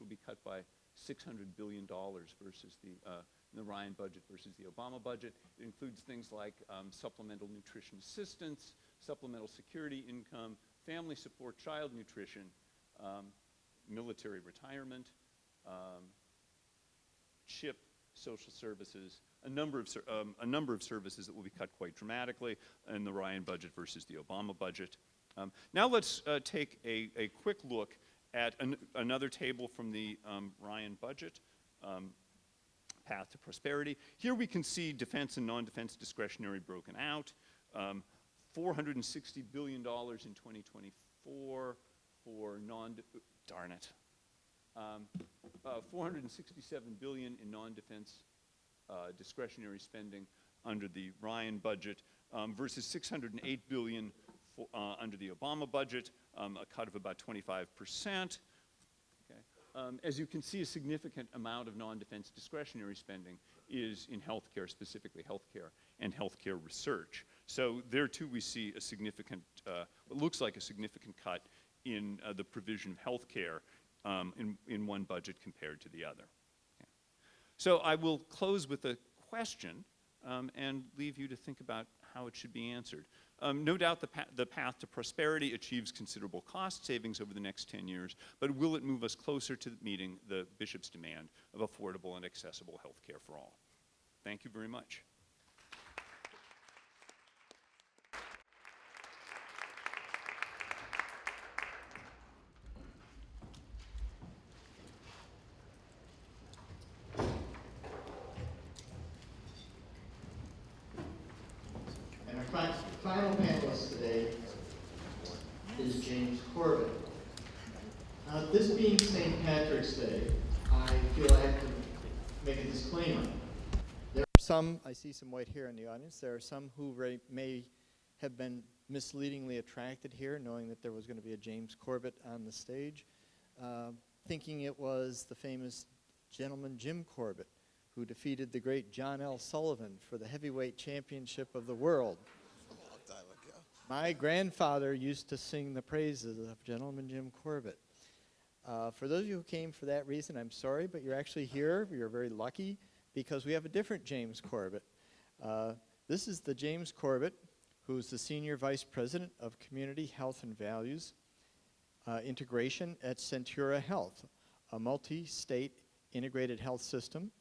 be cut by $600 billion versus the Ryan budget versus the Obama budget. It includes things like supplemental nutrition assistance, supplemental security income, family support, child nutrition, military retirement, CHIP, social services, a number of services that will be cut quite dramatically in the Ryan budget versus the Obama budget. Now let's take a quick look at another table from the Ryan budget, Path to Prosperity. Here we can see defense and non-defense discretionary broken out. $460 billion in 2024 for darn it. $467 billion in non-defense discretionary spending under the Ryan budget versus $608 billion under the Obama budget, a cut of about 25%. Okay. As you can see, a significant amount of non-defense discretionary spending is in healthcare, specifically healthcare and healthcare research. So there too we see a significant, what looks like a significant cut in the provision of healthcare in one budget compared to the other. Okay. So I will close with a question and leave you to think about how it should be answered. No doubt the path to prosperity achieves considerable cost savings over the next 10 years, but will it move us closer to meeting the bishop's demand of affordable and accessible health care for all? Thank you very much. Final panelist today is James Corbett. This being St. Patrick's Day, I feel I have to make a disclaimer. There are some, I see some white hair in the audience, there are some who may have been misleadingly attracted here, knowing that there was going to be a James Corbett on the stage, thinking it was the famous gentleman Jim Corbett, who defeated the great John L. Sullivan for the heavyweight championship of the world. My grandfather used to sing the praises of Gentleman Jim Corbett. For those of you who came for that reason, I'm sorry, but you're actually here. You're very lucky because we have a different James Corbett. This is the James Corbett who's the Senior Vice President of Community Health and Values Integration at Centura Health, a multi-state integrated health system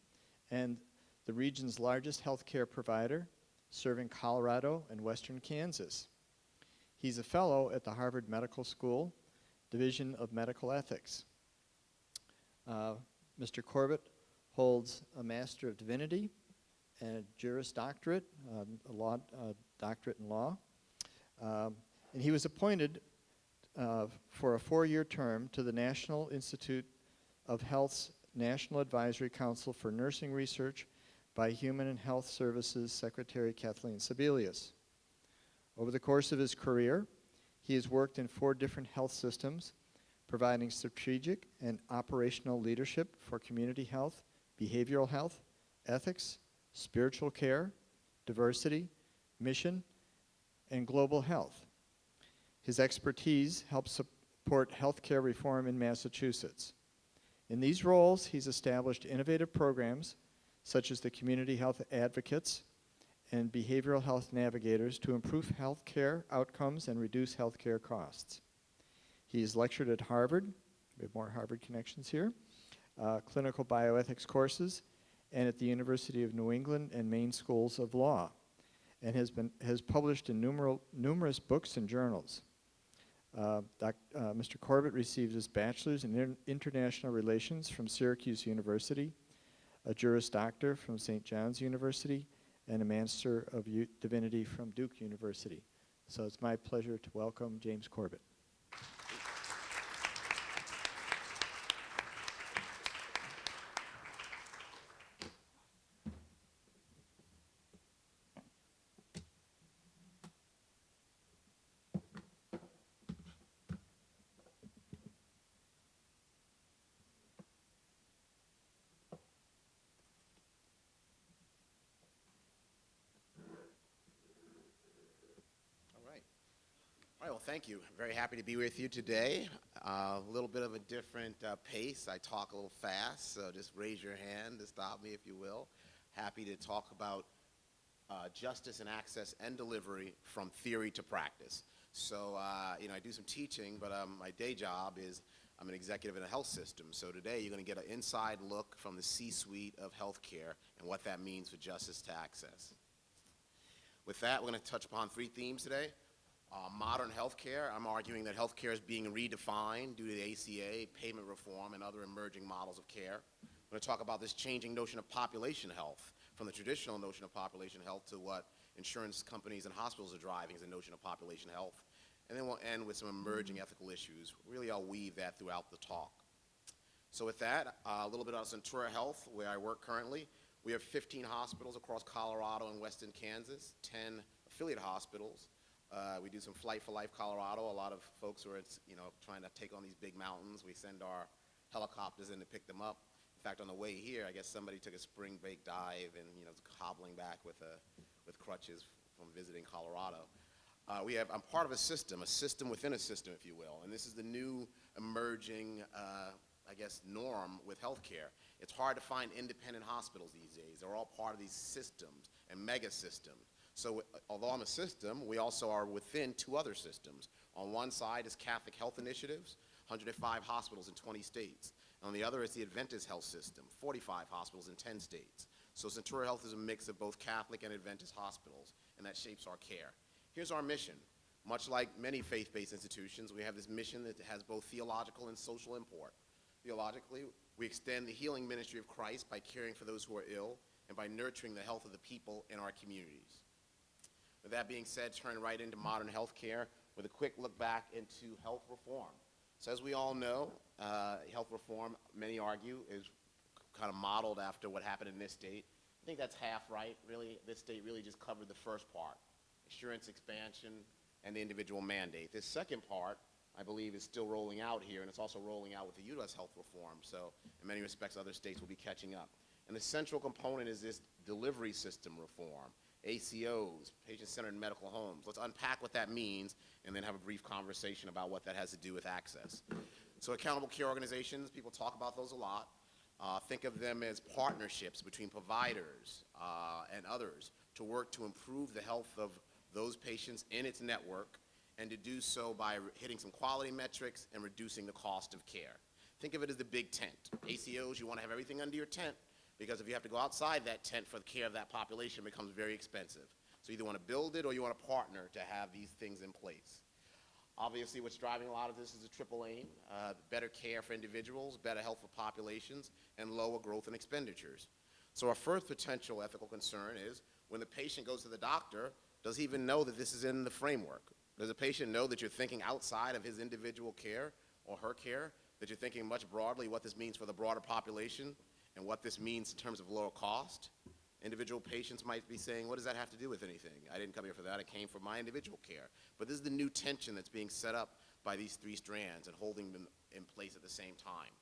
and the region's largest healthcare provider, serving Colorado and western Kansas. He's a fellow at the Harvard Medical School, Division of Medical Ethics. Mr. Corbett holds a Master of Divinity and a Juris Doctorate, a law doctorate in law. And he was appointed for a 4-year term to the National Institute of Health's National Advisory Council for Nursing Research by Human and Health Services Secretary Kathleen Sebelius. Over the course of his career, he has worked in 4 different health systems, providing strategic and operational leadership for community health, behavioral health, ethics, spiritual care, diversity, mission, and global health. His expertise helps support healthcare reform in Massachusetts. In these roles, he's established innovative programs such as the Community Health Advocates and Behavioral Health Navigators to improve healthcare outcomes and reduce healthcare costs. He has lectured at Harvard, we have more Harvard connections here, clinical bioethics courses, and at the University of New England and Maine Schools of Law, and has published in numerous books and journals. Mr. Corbett received his bachelor's in international relations from Syracuse University, a Juris Doctor from St. John's University, and a Master of Divinity from Duke University. So it's my pleasure to welcome James Corbett. All right, well, thank you. Very happy to be with you today. A little bit of a different pace. I talk a little fast, so just raise your hand to stop me if you will. Happy to talk about justice and access and delivery from theory to practice. So, I do some teaching, but my day job is I'm an executive in a health system. So today you're going to get an inside look from the C-suite of healthcare and what that means for justice to access. With that, we're going to touch upon 3 themes today. Modern healthcare. I'm arguing that healthcare is being redefined due to the ACA, payment reform, and other emerging models of care. I'm going to talk about this changing notion of population health, from the traditional notion of population health to what insurance companies and hospitals are driving as a notion of population health. And then we'll end with some emerging ethical issues. Really, I'll weave that throughout the talk. So with that, a little bit about Centura Health, where I work currently. We have 15 hospitals across Colorado and western Kansas, 10 affiliate hospitals. We do some Flight for Life Colorado. A lot of folks who are, trying to take on these big mountains, we send our helicopters in to pick them up. In fact, on the way here, I guess somebody took a spring break dive and, hobbling back with crutches from visiting Colorado. I'm part of a system within a system, if you will, and this is the new emerging, norm with healthcare. It's hard to find independent hospitals these days. They're all part of these systems and mega systems. So although I'm a system, we also are within 2 other systems. On one side is Catholic Health Initiatives, 105 hospitals in 20 states. And on the other is the Adventist Health System, 45 hospitals in 10 states. So Centura Health is a mix of both Catholic and Adventist hospitals, and that shapes our care. Here's our mission. Much like many faith-based institutions, we have this mission that has both theological and social import. Theologically, we extend the healing ministry of Christ by caring for those who are ill and by nurturing the health of the people in our communities. With that being said, turn right into modern health care with a quick look back into health reform. So as we all know, health reform, many argue, is kind of modeled after what happened in this state. I think that's half right. Really, this state really just covered the first part, insurance expansion and the individual mandate. This second part, I believe, is still rolling out here, and it's also rolling out with the U.S. health reform. So in many respects, other states will be catching up. And the central component is this delivery system reform. ACOs, patient-centered medical homes. Let's unpack what that means and then have a brief conversation about what that has to do with access. So accountable care organizations, people talk about those a lot. Think of them as partnerships between providers and others to work to improve the health of those patients in its network, and to do so by hitting some quality metrics and reducing the cost of care. Think of it as the big tent. ACOs, you want to have everything under your tent, because if you have to go outside that tent for the care of that population, it becomes very expensive. So you either want to build it or you want to partner to have these things in place. Obviously, what's driving a lot of this is a triple aim: better care for individuals, better health for populations, and lower growth in expenditures. So our first potential ethical concern is when the patient goes to the doctor, does he even know that this is in the framework? Does the patient know that you're thinking outside of his individual care or her care, that you're thinking much broadly what this means for the broader population and what this means in terms of lower cost? Individual patients might be saying, what does that have to do with anything? I didn't come here for that. I came for my individual care. But this is the new tension that's being set up by these three strands and holding them in place at the same time.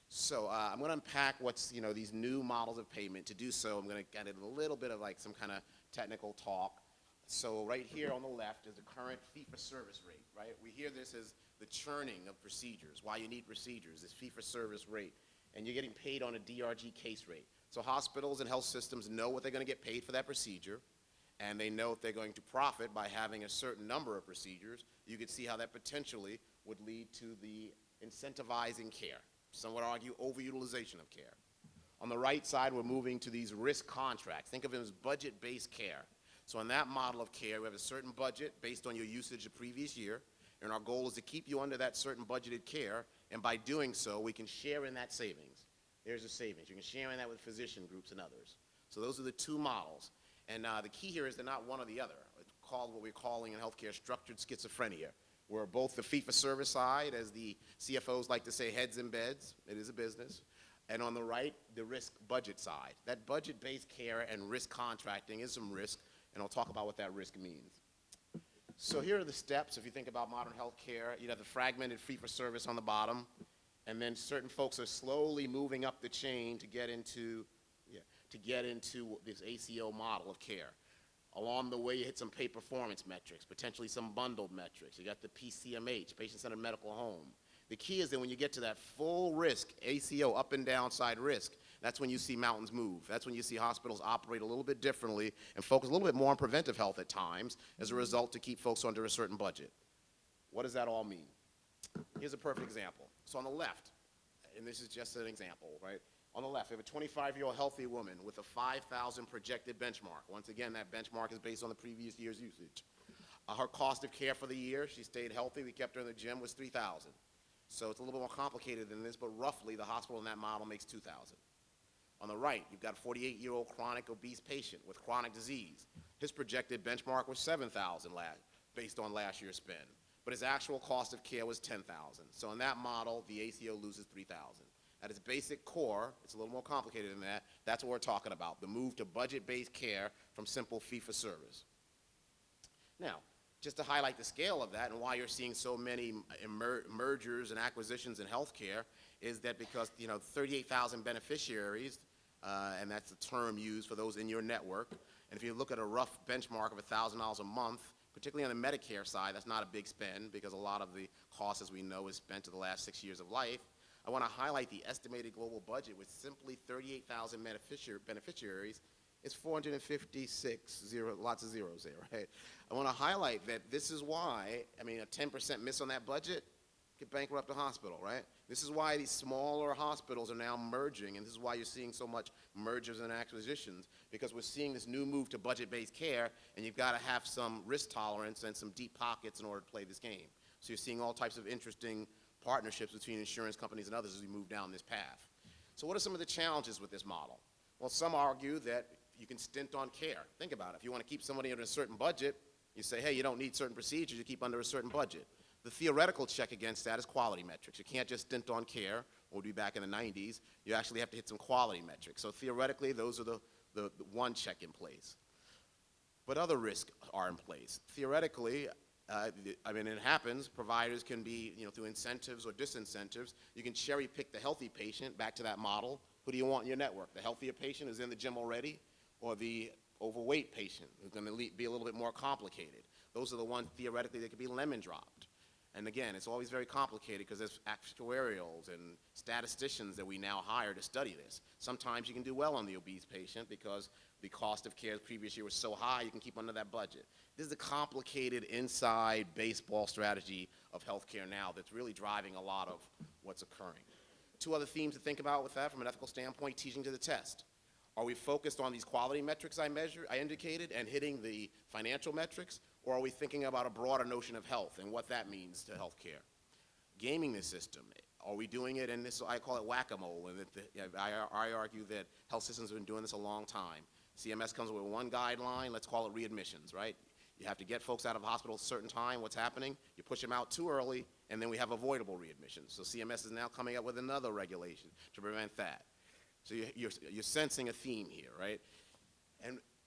So I'm going to unpack what's, these new models of payment. To do so, I'm going to get into a little bit of like some kind of technical talk. So right here on the left is the current fee-for-service rate, right? We hear this as the churning of procedures, why you need procedures, this fee-for-service rate. And you're getting paid on a DRG case rate. So hospitals and health systems know what they're going to get paid for that procedure, and they know if they're going to profit by having a certain number of procedures. You could see how that potentially would lead to the incentivizing care. Some would argue overutilization of care. On the right side, we're moving to these risk contracts. Think of them as budget-based care. So in that model of care, we have a certain budget based on your usage the previous year, and our goal is to keep you under that certain budgeted care, and by doing so, we can share in that savings. There's a savings. You can share in that with physician groups and others. So those are the two models. And the key here is they're not one or the other. It's called what we're calling in healthcare structured schizophrenia, where both the fee-for-service side, as the CFOs like to say, heads in beds, it is a business, and on the right, the risk budget side. That budget-based care and risk contracting is some risk, and I'll talk about what that risk means. So here are the steps. If you think about modern healthcare, you have the fragmented fee-for-service on the bottom, and then certain folks are slowly moving up the chain to get into this ACO model of care. Along the way, you hit some pay performance metrics, potentially some bundled metrics. You got the PCMH, patient-centered medical home. The key is that when you get to that full risk, ACO, up and downside risk, that's when you see mountains move. That's when you see hospitals operate a little bit differently and focus a little bit more on preventive health at times as a result to keep folks under a certain budget. What does that all mean? Here's a perfect example. So on the left, and this is just an example, right? On the left, we have a 25-year-old healthy woman with a 5,000 projected benchmark. Once again, that benchmark is based on the previous year's usage. Her cost of care for the year, she stayed healthy, we kept her in the gym, was $3,000. So it's a little bit more complicated than this, but roughly the hospital in that model makes $2,000. On the right, you've got a 48-year-old chronic obese patient with chronic disease. His projected benchmark was $7,000 based on last year's spend, but his actual cost of care was $10,000. So in that model, the ACO loses $3,000. At its basic core, it's a little more complicated than that. That's what we're talking about, the move to budget-based care from simple fee-for-service. Now, just to highlight the scale of that and why you're seeing so many mergers and acquisitions in healthcare is that because 38,000 beneficiaries, and that's the term used for those in your network, and if you look at a rough benchmark of $1,000 a month, particularly on the Medicare side, that's not a big spend because a lot of the cost, as we know, is spent to the last 6 years of life. I want to highlight the estimated global budget with simply 38,000 beneficiaries. It's 456, lots of zeros there, right? I want to highlight that this is why, a 10% miss on that budget could bankrupt a hospital, right? This is why these smaller hospitals are now merging, and this is why you're seeing so much mergers and acquisitions, because we're seeing this new move to budget-based care, and you've got to have some risk tolerance and some deep pockets in order to play this game. So you're seeing all types of interesting partnerships between insurance companies and others as we move down this path. So what are some of the challenges with this model? Well, some argue that you can stint on care. Think about it. If you want to keep somebody under a certain budget, you say, hey, you don't need certain procedures, you keep under a certain budget. The theoretical check against that is quality metrics. You can't just stint on care. We'll be back in the 90s. You actually have to hit some quality metrics. So theoretically, those are the one check in place. But other risks are in place. Theoretically, it happens. Providers can be, through incentives or disincentives, you can cherry pick the healthy patient back to that model. Who do you want in your network? The healthier patient who's in the gym already, or the overweight patient who's going to be a little bit more complicated? Those are the ones theoretically that could be lemon dropped. And again, it's always very complicated because there's actuarials and statisticians that we now hire to study this. Sometimes you can do well on the obese patient because the cost of care the previous year was so high you can keep under that budget. This is a complicated inside baseball strategy of healthcare now that's really driving a lot of what's occurring. Two other themes to think about with that from an ethical standpoint: teaching to the test. Are we focused on these quality metrics I indicated and hitting the financial metrics, Or are we thinking about a broader notion of health and what that means to healthcare? Gaming the system. Are we doing it in this, I call it whack-a-mole, and I argue that health systems have been doing this a long time. CMS comes with one guideline, let's call it readmissions, right? You have to get folks out of the hospital at a certain time. What's happening? You push them out too early, and then we have avoidable readmissions. So CMS is now coming up with another regulation to prevent that. So you're sensing a theme here, right?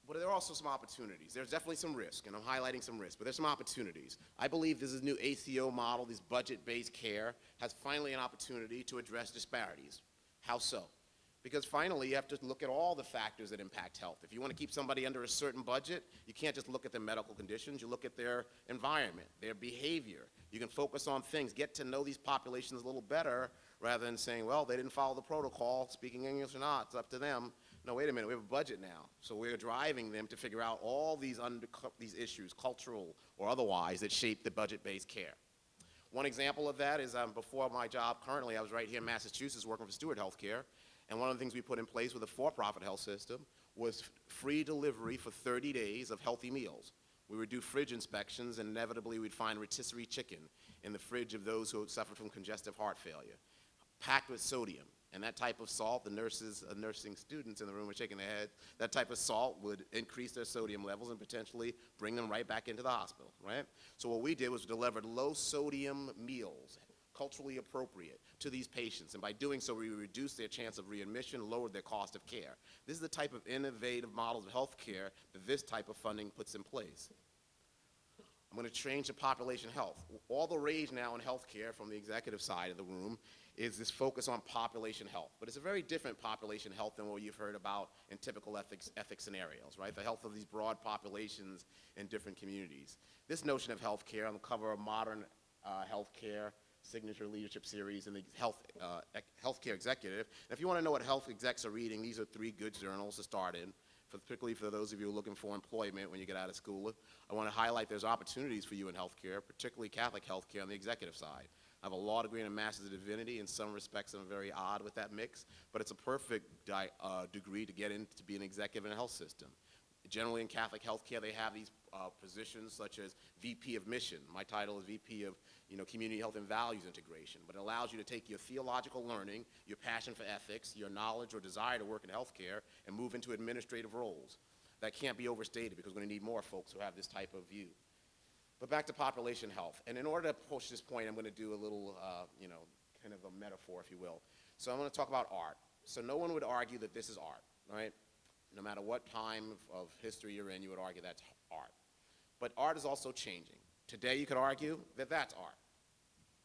But there are also some opportunities. There's definitely some risk, and I'm highlighting some risk, but there's some opportunities. I believe this new ACO model, this budget-based care, has finally an opportunity to address disparities. How so? Because finally, you have to look at all the factors that impact health. If you want to keep somebody under a certain budget, you can't just look at their medical conditions. You look at their environment, their behavior. You can focus on things, get to know these populations a little better, rather than saying, well, they didn't follow the protocol, speaking English or not, it's up to them. No, wait a minute, we have a budget now. So we're driving them to figure out all these issues, cultural or otherwise, that shape the budget-based care. One example of that is before my job currently, I was right here in Massachusetts working for Steward Healthcare, and one of the things we put in place with a for-profit health system was free delivery for 30 days of healthy meals. We would do fridge inspections, and inevitably we'd find rotisserie chicken in the fridge of those who had suffered from congestive heart failure, packed with sodium. And that type of salt, the nursing students in the room were shaking their heads, that type of salt would increase their sodium levels and potentially bring them right back into the hospital, right? So what we did was delivered low sodium meals, culturally appropriate, to these patients. And by doing so, we reduced their chance of readmission, lowered their cost of care. This is the type of innovative models of health care that this type of funding puts in place. I'm going to change to population health. All the rage now in healthcare from the executive side of the room is this focus on population health. But it's a very different population health than what you've heard about in typical ethics scenarios, right? The health of these broad populations in different communities. This notion of healthcare on the cover of Modern Healthcare Signature Leadership Series in the Healthcare Executive. And if you want to know what health execs are reading, these are 3 good journals to start in. Particularly for those of you looking for employment when you get out of school. I want to highlight there's opportunities for you in healthcare, particularly Catholic healthcare on the executive side. I have a law degree and a master's of divinity. In some respects, I'm very odd with that mix, but it's a perfect degree to get in to be an executive in a health system. Generally in Catholic healthcare, they have these positions such as VP of Mission. My title is VP of Community Health and Values Integration, but it allows you to take your theological learning, your passion for ethics, your knowledge or desire to work in healthcare, and move into administrative roles. That can't be overstated because we're going to need more folks who have this type of view. But back to population health. And in order to push this point, I'm going to do a little, kind of a metaphor, if you will. So I'm going to talk about art. So no one would argue that this is art, right? No matter what time of history you're in, you would argue that's art. But art is also changing. Today you could argue that that's art,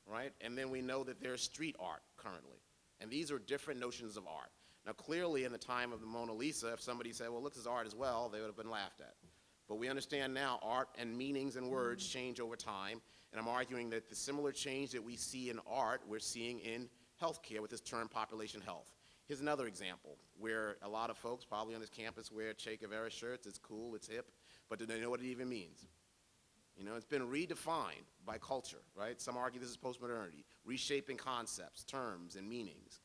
right? And then we know that there's street art currently. And these are different notions of art. Now clearly in the time of the Mona Lisa, if somebody said, well, look, this is art as well, they would have been laughed at. But we understand now art and meanings and words change over time. And I'm arguing that the similar change that we see in art, we're seeing in healthcare with this term population health. Here's another example where a lot of folks probably on this campus wear Che Guevara shirts. It's cool, it's hip, but do they know what it even means? It's been redefined by culture, right? Some argue this is postmodernity, reshaping concepts, terms, and meanings.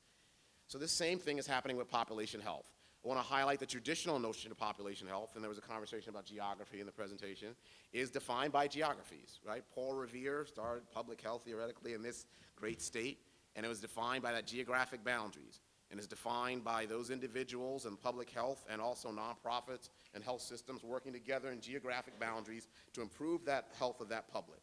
So this same thing is happening with population health. I want to highlight the traditional notion of population health, and there was a conversation about geography in the presentation, is defined by geographies, right? Paul Revere started public health theoretically in this great state, and it was defined by that geographic boundaries. And is defined by those individuals in public health and also nonprofits and health systems working together in geographic boundaries to improve that health of that public.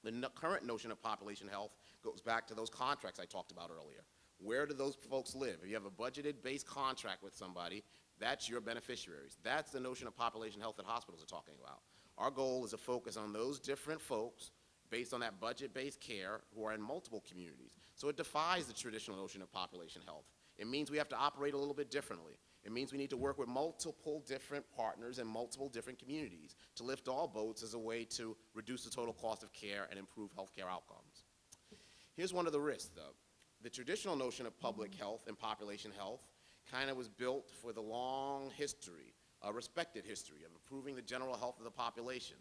The current notion of population health goes back to those contracts I talked about earlier. Where do those folks live? If you have a budgeted-based contract with somebody, that's your beneficiaries. That's the notion of population health that hospitals are talking about. Our goal is to focus on those different folks based on that budget-based care who are in multiple communities. So it defies the traditional notion of population health. It means we have to operate a little bit differently. It means we need to work with multiple different partners in multiple different communities to lift all boats as a way to reduce the total cost of care and improve healthcare outcomes. Here's one of the risks, though. The traditional notion of public health and population health kind of was built for the long history, a respected history of improving the general health of the population.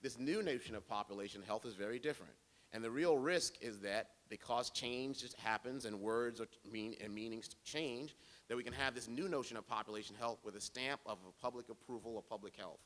This new notion of population health is very different. And the real risk is that because change just happens and words and meanings change, that we can have this new notion of population health with a stamp of a public approval of public health.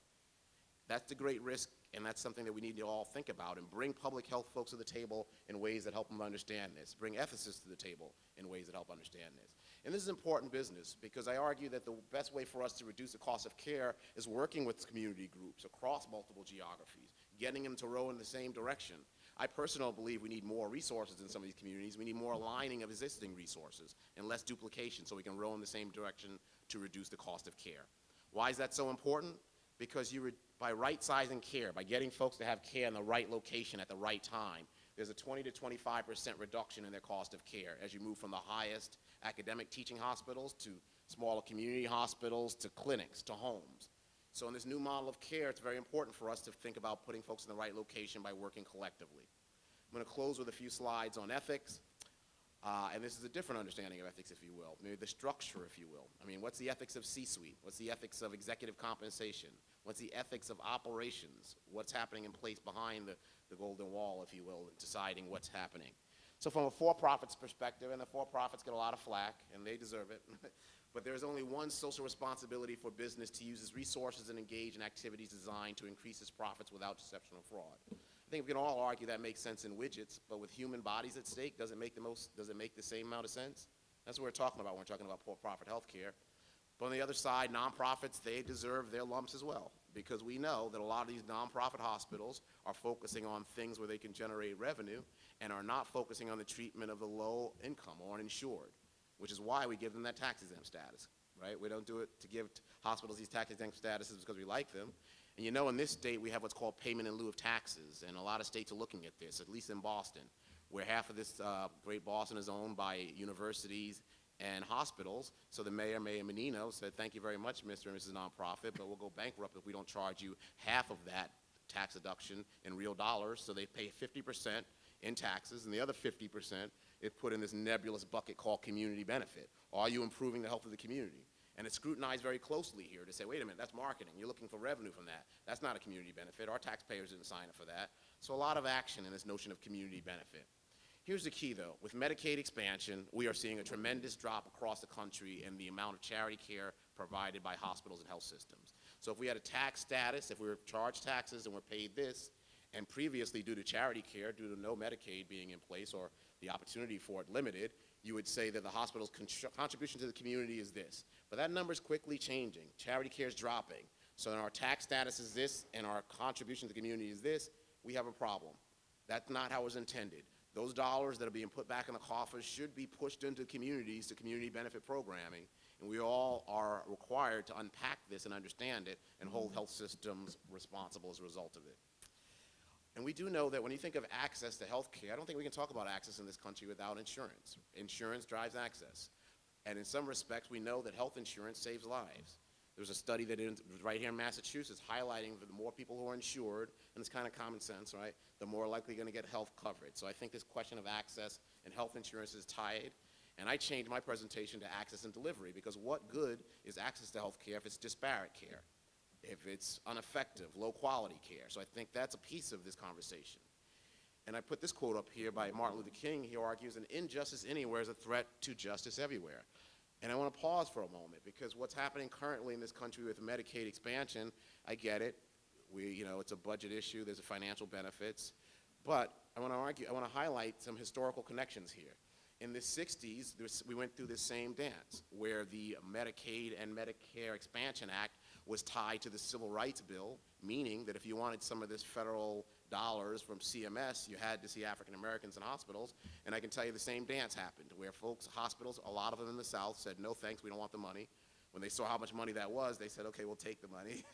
That's the great risk, and that's something that we need to all think about and bring public health folks to the table in ways that help them understand this. Bring ethicists to the table in ways that help understand this. And this is important business because I argue that the best way for us to reduce the cost of care is working with community groups across multiple geographies, getting them to row in the same direction. I personally believe we need more resources in some of these communities. We need more aligning of existing resources and less duplication so we can row in the same direction to reduce the cost of care. Why is that so important? Because by right-sizing care, by getting folks to have care in the right location at the right time, there's a 20 to 25% reduction in their cost of care as you move from the highest academic teaching hospitals to smaller community hospitals to clinics to homes. So in this new model of care, it's very important for us to think about putting folks in the right location by working collectively. I'm going to close with a few slides on ethics. And this is a different understanding of ethics, if you will, maybe the structure, if you will. I mean, what's the ethics of C-suite? What's the ethics of executive compensation? What's the ethics of operations? What's happening in place behind the golden wall, if you will, in deciding what's happening? So from a for-profits perspective, and the for-profits get a lot of flack, and they deserve it, but there's only one social responsibility for business: to use its resources and engage in activities designed to increase its profits without deception or fraud. I think we can all argue that makes sense in widgets, but with human bodies at stake, does it make the same amount of sense? That's what we're talking about when we're talking about for-profit healthcare. But on the other side, nonprofits, they deserve their lumps as well, because we know that a lot of these nonprofit hospitals are focusing on things where they can generate revenue and are not focusing on the treatment of the low income or uninsured, which is why we give them that tax-exempt status, right? We don't do it to give hospitals these tax-exempt statuses because we like them. And you know, in this state, we have what's called payment in lieu of taxes, and a lot of states are looking at this, at least in Boston, where half of this great Boston is owned by universities and hospitals. So the Mayor Menino, said, thank you very much, Mr. and Mrs. Nonprofit, but we'll go bankrupt if we don't charge you half of that tax deduction in real dollars. So they pay 50% in taxes, and the other 50% is put in this nebulous bucket called community benefit. Are you improving the health of the community? And it's scrutinized very closely here to say, wait a minute, that's marketing. You're looking for revenue from that. That's not a community benefit. Our taxpayers didn't sign up for that. So a lot of action in this notion of community benefit. Here's the key, though. With Medicaid expansion, we are seeing a tremendous drop across the country in the amount of charity care provided by hospitals and health systems. So if we had a tax status, if we were charged taxes and we're paid this, and previously due to charity care, due to no Medicaid being in place or the opportunity for it limited, you would say that the hospital's contribution to the community is this. But that number's quickly changing. Charity care is dropping. So when our tax status is this and our contribution to the community is this, we have a problem. That's not how it was intended. Those dollars that are being put back in the coffers should be pushed into communities to community benefit programming, and we all are required to unpack this and understand it and hold health systems responsible as a result of it. And we do know that when you think of access to health care, I don't think we can talk about access in this country without insurance. Insurance drives access. And in some respects, we know that health insurance saves lives. There's a study that is right here in Massachusetts highlighting that the more people who are insured, and it's kind of common sense, right, the more likely you're going to get health coverage. So I think this question of access and health insurance is tied. And I changed my presentation to access and delivery, because what good is access to health care if it's disparate care, if it's ineffective, low-quality care? So I think that's a piece of this conversation. And I put this quote up here by Martin Luther King. He argues, an injustice anywhere is a threat to justice everywhere. And I want to pause for a moment, because what's happening currently in this country with Medicaid expansion, I get it. It's a budget issue. There's financial benefits. But I want to highlight some historical connections here. In the 60s, we went through this same dance, where the Medicaid and Medicare Expansion Act was tied to the Civil Rights Bill, meaning that if you wanted some of this federal dollars from CMS, you had to see African Americans in hospitals. And I can tell you the same dance happened, where hospitals, a lot of them in the South, said, no thanks, we don't want the money. When they saw how much money that was, they said, okay, we'll take the money.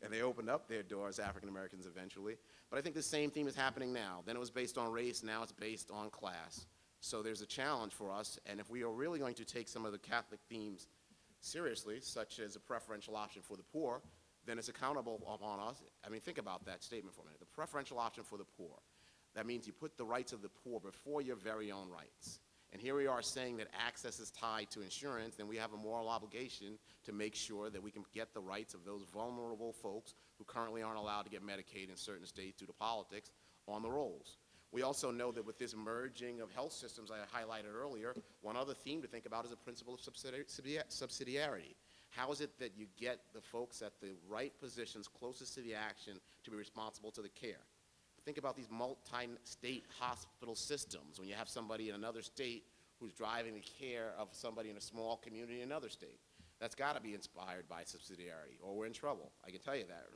And they opened up their doors to African Americans eventually. But I think the same theme is happening now. Then it was based on race, now it's based on class. So there's a challenge for us, and if we are really going to take some of the Catholic themes seriously, such as a preferential option for the poor, then it's accountable upon us. I mean, think about that statement for a minute. The preferential option for the poor. That means you put the rights of the poor before your very own rights. And here we are saying that access is tied to insurance, then we have a moral obligation to make sure that we can get the rights of those vulnerable folks who currently aren't allowed to get Medicaid in certain states due to politics on the rolls. We also know that with this merging of health systems I highlighted earlier, one other theme to think about is the principle of subsidiarity. How is it that you get the folks at the right positions closest to the action to be responsible to the care? Think about these multi-state hospital systems when you have somebody in another state who's driving the care of somebody in a small community in another state. That's got to be inspired by subsidiarity, or we're in trouble. I can tell you that.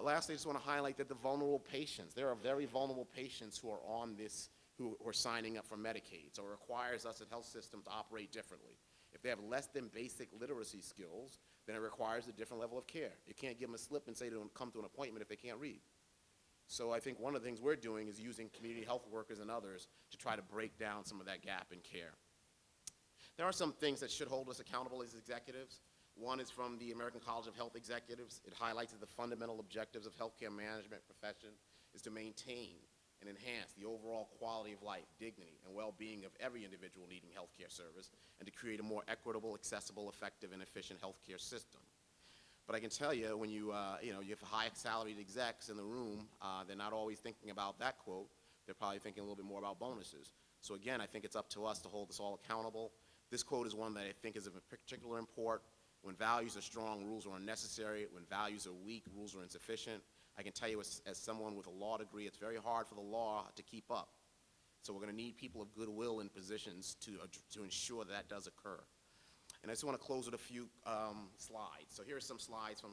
Lastly, I just want to highlight that the vulnerable patients, there are very vulnerable patients who are on this, who are signing up for Medicaid. So it requires us at health systems to operate differently. If they have less than basic literacy skills, then it requires a different level of care. You can't give them a slip and say to them, come to an appointment if they can't read. So I think one of the things we're doing is using community health workers and others to try to break down some of that gap in care. There are some things that should hold us accountable as executives. One is from the American College of Health Executives. It highlights that the fundamental objectives of healthcare management profession is to maintain and enhance the overall quality of life, dignity, and well-being of every individual needing healthcare service, and to create a more equitable, accessible, effective, and efficient healthcare system. But I can tell you, when you have high-salaried execs in the room, they're not always thinking about that quote. They're probably thinking a little bit more about bonuses. So again, I think it's up to us to hold us all accountable. This quote is one that I think is of particular import. When values are strong, rules are unnecessary. When values are weak, rules are insufficient. I can tell you as someone with a law degree, it's very hard for the law to keep up. So we're going to need people of goodwill in positions to ensure that does occur. And I just want to close with a few slides. So here are some slides from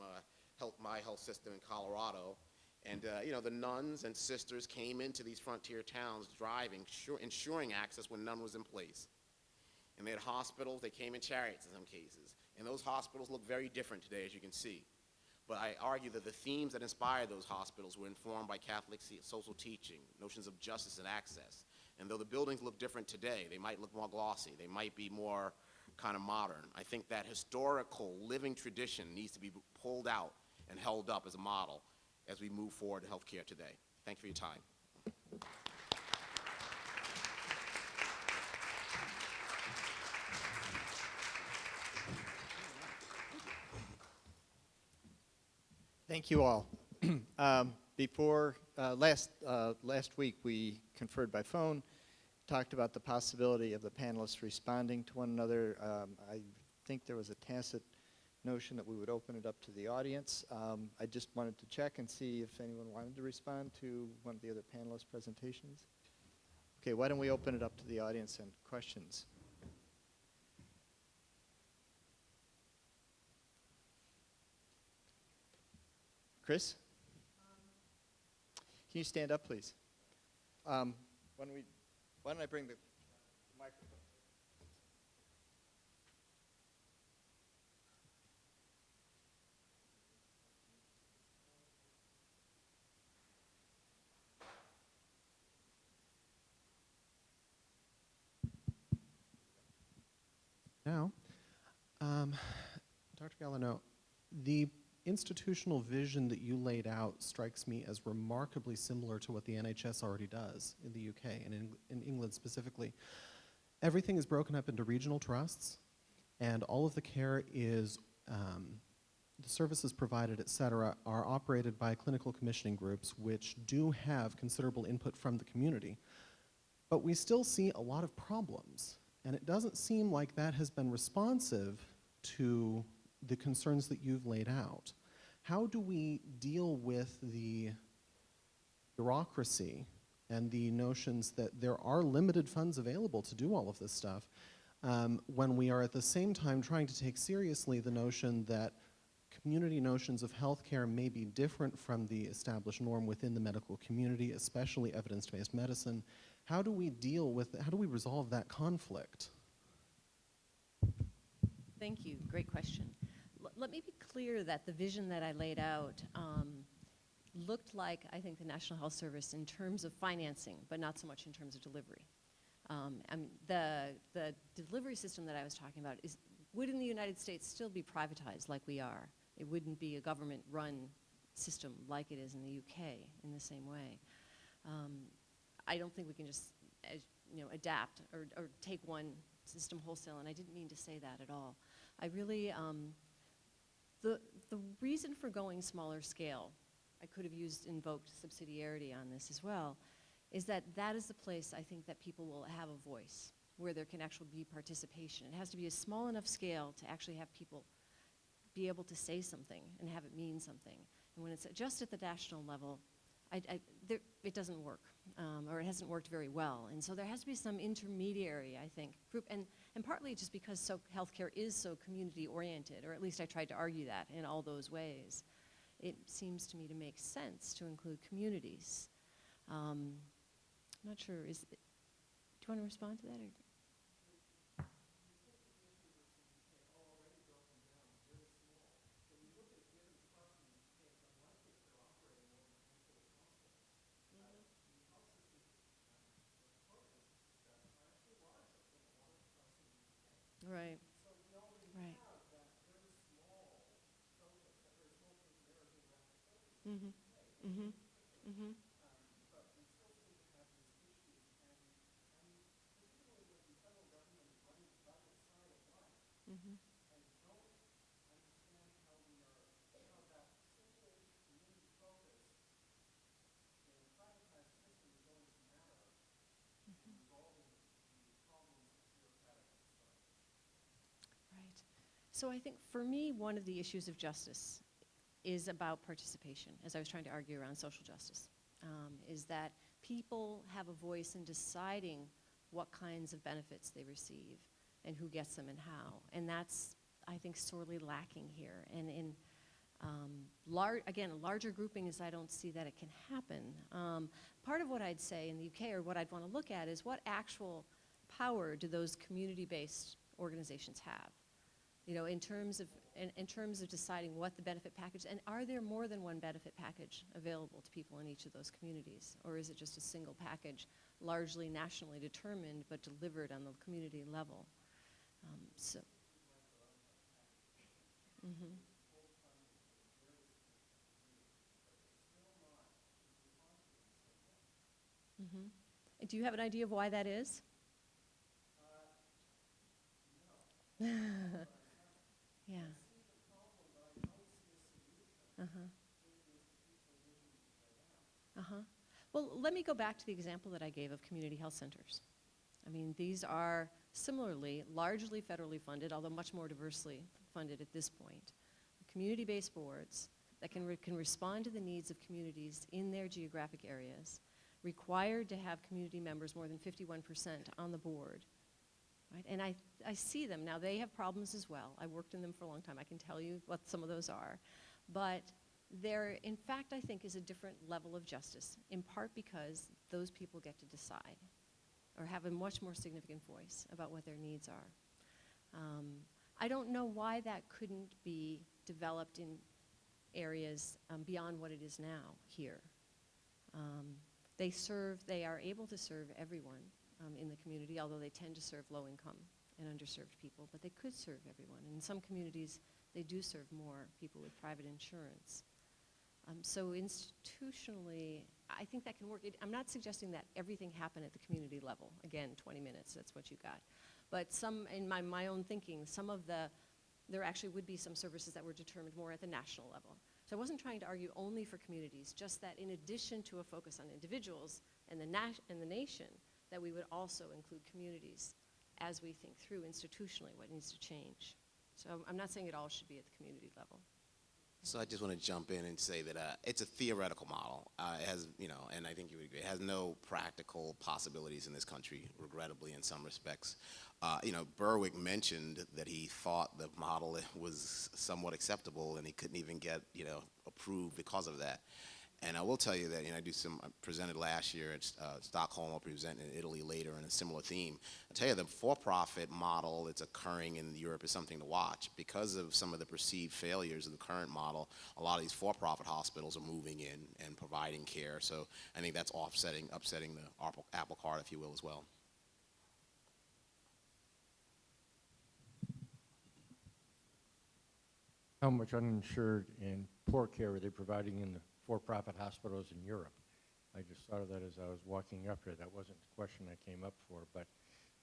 my health system in Colorado. And the nuns and sisters came into these frontier towns driving, ensuring access when none was in place. And they had hospitals, they came in chariots in some cases. And those hospitals look very different today, as you can see. But I argue that the themes that inspired those hospitals were informed by Catholic social teaching, notions of justice and access. And though the buildings look different today, they might look more glossy, they might be more kind of modern. I think that historical living tradition needs to be pulled out and held up as a model as we move forward in healthcare today. Thank you for your time. Thank you all. Last week we conferred by phone, talked about the possibility of the panelists responding to one another. I think there was a tacit notion that we would open it up to the audience. I just wanted to check and see if anyone wanted to respond to one of the other panelists' presentations. Okay, why don't we open it up to the audience and questions? Chris? Can you stand up, please? Why don't I bring the microphone? Now, Dr. Gallineau, the institutional vision that you laid out strikes me as remarkably similar to what the NHS already does in the UK and in England specifically. Everything is broken up into regional trusts, and all of the care is, the services provided, et cetera, are operated by clinical commissioning groups, which do have considerable input from the community. But we still see a lot of problems, and it doesn't seem like that has been responsive to the concerns that you've laid out. How do we deal with the bureaucracy and the notions that there are limited funds available to do all of this stuff when we are at the same time trying to take seriously the notion that community notions of healthcare may be different from the established norm within the medical community, especially evidence-based medicine? How do we deal with, how do we resolve that conflict? Thank you. Great question. Let me be clear that the vision that I laid out looked like, I think, the National Health Service in terms of financing, but not so much in terms of delivery. The delivery system that I was talking about would in the United States still be privatized like we are. It wouldn't be a government-run system like it is in the UK in the same way. I don't think we can just adapt or take one system wholesale, and I didn't mean to say that at all. I really, the reason for going smaller scale, I could have invoked subsidiarity on this as well, is that is the place I think that people will have a voice. where there can actually be participation. It has to be a small enough scale to actually have people be able to say something and have it mean something. And when it's just at the national level, it doesn't work, or it hasn't worked very well. And so there has to be some intermediary, I think, group, and partly just because healthcare is so community-oriented, or at least I tried to argue that in all those ways. It seems to me to make sense to include communities. I'm not sure, do you want to respond to that? Or? Right. Right. Mhm. Mhm. Mhm. Mhm. Right. So I think for me, one of the issues of justice is about participation, as I was trying to argue around social justice, is that people have a voice in deciding what kinds of benefits they receive and who gets them and how. And that's, I think, sorely lacking here. And in, again, larger groupings, I don't see that it can happen. Part of what I'd say in the UK, or what I'd want to look at, is what actual power do those community-based organizations have? You know, in terms of deciding what the benefit package, and are there more than one benefit package available to people in each of those communities, or is it just a single package, largely nationally determined but delivered on the community level? So. Mm-hmm. Mm-hmm. Do you have an idea of why that is? Yeah. Uh-huh. Uh-huh. Well, let me go back to the example that I gave of community health centers. I mean, these are similarly largely federally funded, although much more diversely funded at this point. Community-based boards that can respond to the needs of communities in their geographic areas, required to have community members more than 51% on the board. Right? And I see them. Now, they have problems as well. I worked in them for a long time. I can tell you what some of those are. But there, in fact, I think, is a different level of justice, in part because those people get to decide or have a much more significant voice about what their needs are. I don't know why that couldn't be developed in areas beyond what it is now here. They are able to serve everyone in the community, although they tend to serve low income and underserved people, but they could serve everyone. In some communities, they do serve more people with private insurance. So institutionally, I think that can work. I'm not suggesting that everything happen at the community level. Again, 20 minutes, that's what you got. But some, in my own thinking, there actually would be some services that were determined more at the national level. So I wasn't trying to argue only for communities, just that in addition to a focus on individuals and the nation, that we would also include communities as we think through institutionally what needs to change. So I'm not saying it all should be at the community level. So I just want to jump in and say that it's a theoretical model. It has, and I think you would agree, it has no practical possibilities in this country, regrettably, in some respects. Berwick mentioned that he thought the model was somewhat acceptable, and he couldn't even get, approved because of that. And I will tell you that, I presented last year at Stockholm. I'll present in Italy later in a similar theme. I'll tell you, the for-profit model that's occurring in Europe is something to watch. Because of some of the perceived failures of the current model, a lot of these for-profit hospitals are moving in and providing care. So I think that's upsetting the apple cart, if you will, as well. How much uninsured and poor care are they providing in the for-profit hospitals in Europe? I just thought of that as I was walking up here. That wasn't the question I came up for, but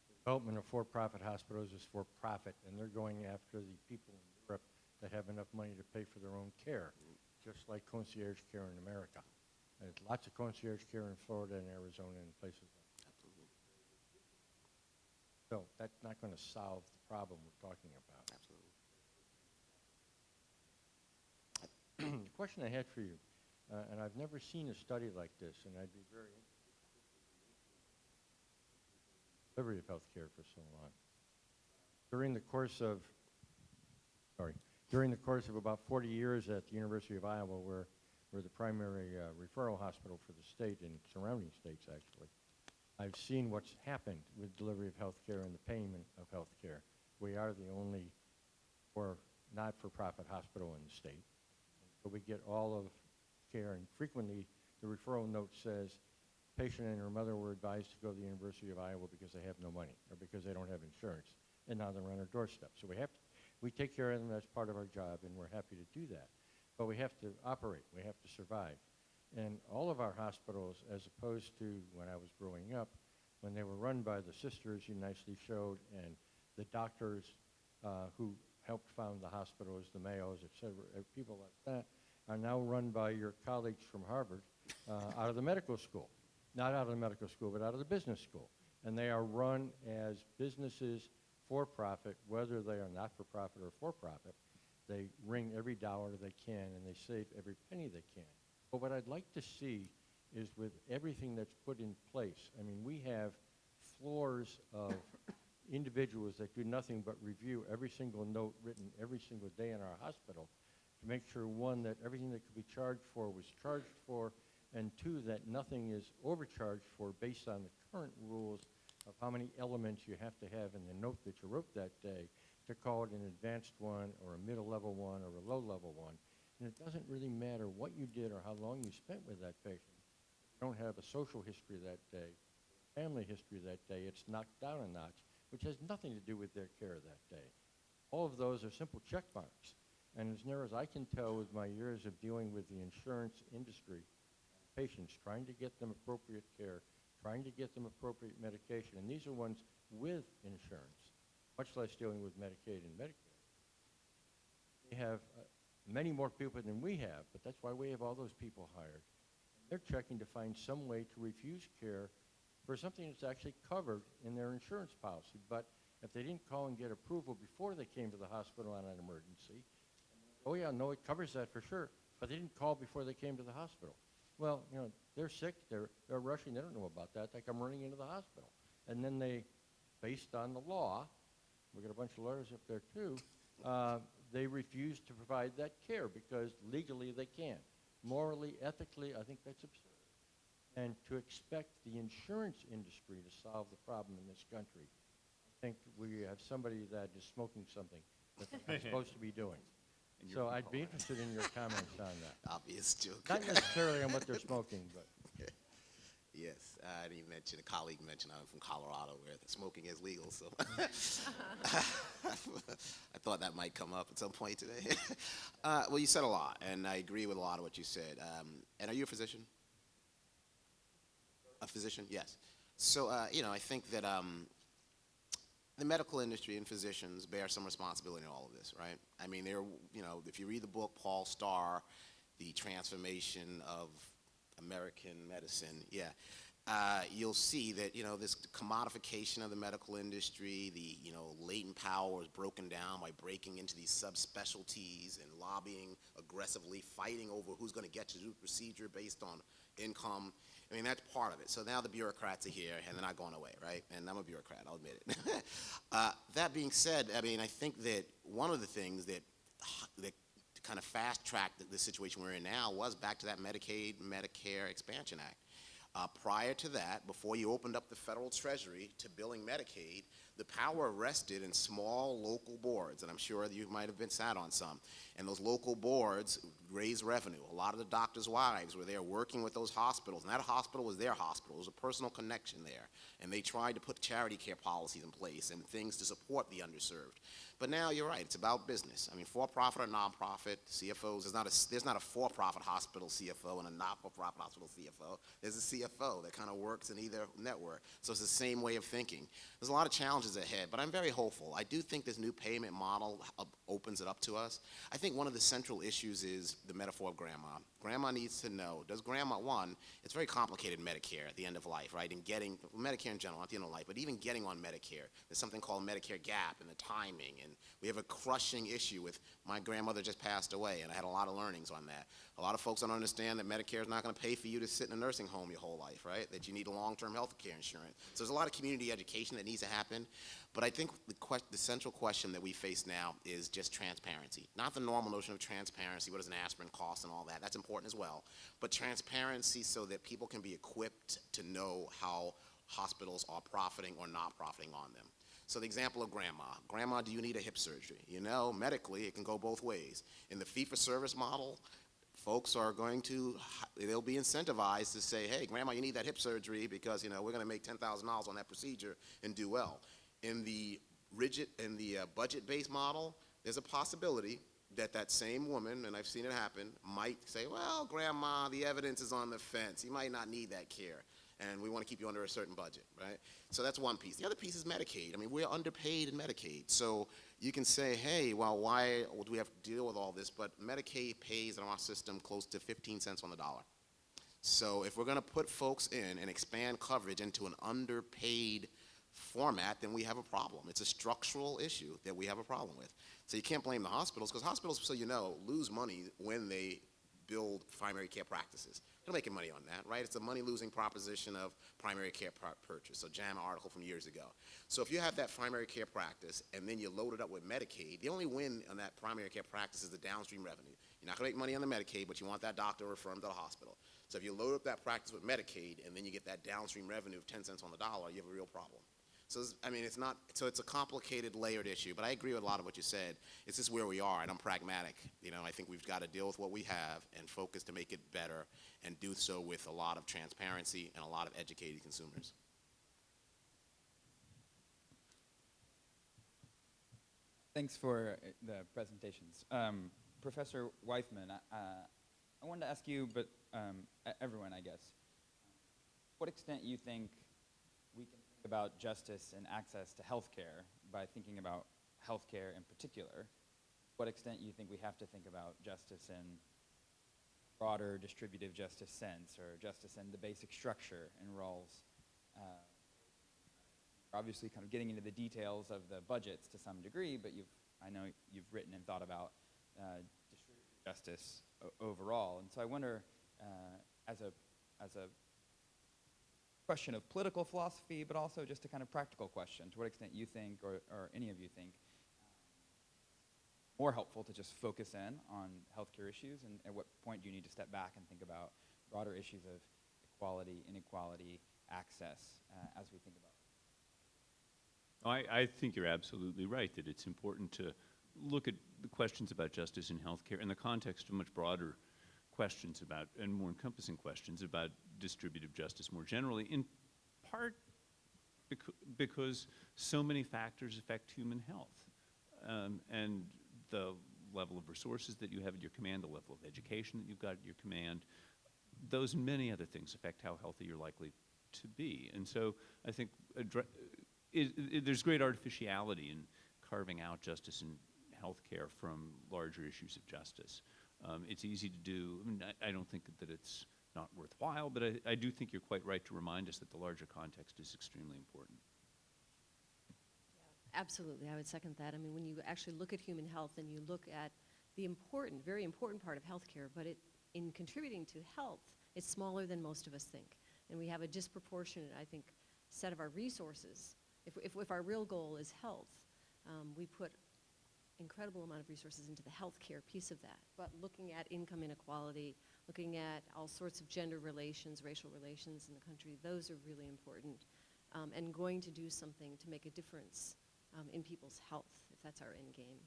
the development of for-profit hospitals is for profit, and they're going after the people in Europe that have enough money to pay for their own care, just like concierge care in America. There's lots of concierge care in Florida and Arizona and places like that. Absolutely. So that's not going to solve the problem we're talking about. Absolutely. The question I had for you, and I've never seen a study like this, and I'd be very interested in the delivery of healthcare for so long. During the course of about 40 years at the University of Iowa, where we're the primary referral hospital for the state and surrounding states, actually, I've seen what's happened with delivery of healthcare and the payment of healthcare. We are the only not-for-profit hospital in the state. So we get all of care, and frequently the referral note says, patient and her mother were advised to go to the University of Iowa because they have no money or because they don't have insurance, and now they're on our doorstep. So we take care of them. That's part of our job, and we're happy to do that. But we have to operate. We have to survive. And all of our hospitals, as opposed to when I was growing up, when they were run by the sisters you nicely showed, and the doctors who helped found the hospitals, the Mayos, et cetera, people like that, are now run by your colleagues from Harvard out of the medical school. Not out of the medical school, but out of the business school. And they are run as businesses for profit, whether they are not-for-profit or for-profit. They wring every dollar they can, and they save every penny they can. But what I'd like to see is with everything that's put in place, I mean, we have floors of individuals that do nothing but review every single note written every single day in our hospital to make sure, one, that everything that could be charged for was charged for, and two, that nothing is overcharged for based on the current rules of how many elements you have to have in the note that you wrote that day to call it an advanced one or a middle-level one or a low-level one. And it doesn't really matter what you did or how long you spent with that patient. If you don't have a social history that day, family history that day, it's knocked down a notch, which has nothing to do with their care that day. All of those are simple check marks. And as near as I can tell with my years of dealing with the insurance industry, patients, trying to get them appropriate care, trying to get them appropriate medication, and these are ones with insurance, much less dealing with Medicaid and Medicare. They have many more people than we have, but that's why we have all those people hired. They're checking to find some way to refuse care for something that's actually covered in their insurance policy. But if they didn't call and get approval before they came to the hospital on an emergency, oh yeah, no, it covers that for sure, but they didn't call before they came to the hospital. Well, you know, they're sick, they're rushing, they don't know about that, they come running into the hospital. And then they, based on the law, we got a bunch of lawyers up there too, they refuse to provide that care because legally they can't. Morally, ethically, I think that's absurd. And to expect the insurance industry to solve the problem in this country, I think we have somebody that is smoking something that they're not supposed to be doing. So I'd be interested in your comments on that. Obvious joke. Not necessarily on what they're smoking, but Yes, I didn't mention, a colleague mentioned I'm from Colorado where smoking is legal, so I thought that might come up at some point today. Well, you said a lot, and I agree with a lot of what you said. And are you a physician? A physician, yes. So, you know, I think that the medical industry and physicians bear some responsibility in all of this, right? I mean, you know, if you read the book Paul Starr, The Transformation of American Medicine, you'll see that, you know, this commodification of the medical industry, the, you know, latent power is broken down by breaking into these subspecialties and lobbying aggressively, fighting over who's going to get to do the procedure based on income. I mean, that's part of it. So now the bureaucrats are here, and they're not going away, right? And I'm a bureaucrat, I'll admit it. That being said, I mean, I think that one of the things that kind of fast-tracked the situation we're in now was back to that Medicaid, Medicare Expansion Act. Prior to that, before you opened up the federal treasury to billing Medicaid, the power rested in small local boards, and I'm sure you might have been sat on some. And those local boards raised revenue. A lot of the doctors' wives were there working with those hospitals, and that hospital was their hospital. There was a personal connection there. And they tried to put charity care policies in place and things to support the underserved. But now you're right, it's about business. I mean, for-profit or non-profit, CFOs, there's not a for-profit hospital CFO and a not-for-profit hospital CFO. There's a CFO that kind of works in either network. So it's the same way of thinking. There's a lot of challenges challenges ahead, but I'm very hopeful. I do think this new payment model opens it up to us. I think one of the central issues is the metaphor of grandma. Grandma needs to know, does grandma, one, it's very complicated Medicare at the end of life, right? And getting, Medicare in general, at the end of life, but even getting on Medicare, there's something called Medicare gap and the timing, and we have a crushing issue with, my grandmother just passed away, and I had a lot of learnings on that. A lot of folks don't understand that Medicare is not going to pay for you to sit in a nursing home your whole life, right? That you need a long-term health care insurance. So there's a lot of community education that needs to happen. But I think the central question that we face now is just transparency. Not the normal notion of transparency, what does an aspirin cost and all that. That's important as well. But transparency so that people can be equipped to know how hospitals are profiting or not profiting on them. So the example of grandma. Grandma, do you need a hip surgery? You know, medically, it can go both ways. In the fee-for-service model, folks are going to, they'll be incentivized to say, hey, grandma, you need that hip surgery because, you know, we're going to make $10,000 on that procedure and do well. In the budget-based model, there's a possibility that that same woman, and I've seen it happen, might say, well, grandma, the evidence is on the fence. You might not need that care, and we want to keep you under a certain budget, right? So that's one piece. The other piece is Medicaid. I mean, we're underpaid in Medicaid. So you can say, hey, well, why do we have to deal with all this? But Medicaid pays in our system close to 15 cents on the dollar. So if we're going to put folks in and expand coverage into an underpaid format, then we have a problem. It's a structural issue that we have a problem with. So you can't blame the hospitals, because hospitals, so you know, lose money when they build primary care practices. They're making money on that, right? It's a money-losing proposition of primary care purchase. So JAMA article from years ago. So if you have that primary care practice and then you load it up with Medicaid, the only win on that primary care practice is the downstream revenue. You're not going to make money on the Medicaid, but you want that doctor to refer them to the hospital. So if you load up that practice with Medicaid and then you get that downstream revenue of 10 cents on the dollar, you have a real problem. So, I mean, it's not, so it's a complicated, layered issue, but I agree with a lot of what you said. It's just where we are, and I'm pragmatic. You know, I think we've got to deal with what we have and focus to make it better, and do so with a lot of transparency and a lot of educated consumers. Thanks for the presentations. Professor Weithman, I wanted to ask you, but everyone, I guess, what extent you think we can think about justice and access to healthcare by thinking about healthcare in particular? What extent you think we have to think about justice in broader distributive justice sense, or justice in the basic structure and roles? Obviously kind of getting into the details of the budgets to some degree, but I know you've written and thought about distributive justice overall. And so I wonder, as a question of political philosophy, but also just a kind of practical question, to what extent you think, or any of you think, more helpful to just focus in on healthcare issues, and at what point do you need to step back and think about broader issues of equality, inequality, access, as we think about it? I think you're absolutely right that it's important to look at the questions about justice in healthcare in the context of much broader questions about, and more encompassing questions about distributive justice more generally, in part because so many factors affect human health. And the level of resources that you have at your command, the level of education that you've got at your command, those and many other things affect how healthy you're likely to be. And so I think there's great artificiality in carving out justice in healthcare from larger issues of justice. It's easy to do. I mean, I don't think that it's not worthwhile, but I do think you're quite right to remind us that the larger context is extremely important. Absolutely, I would second that. I mean, when you actually look at human health and you look at the important, very important part of healthcare, but in contributing to health, it's smaller than most of us think. And we have a disproportionate, I think, set of our resources. If our real goal is health, we put incredible amount of resources into the healthcare piece of that. But looking at income inequality, looking at all sorts of gender relations, racial relations in the country, those are really important. And going to do something to make a difference in people's health, if that's our end game.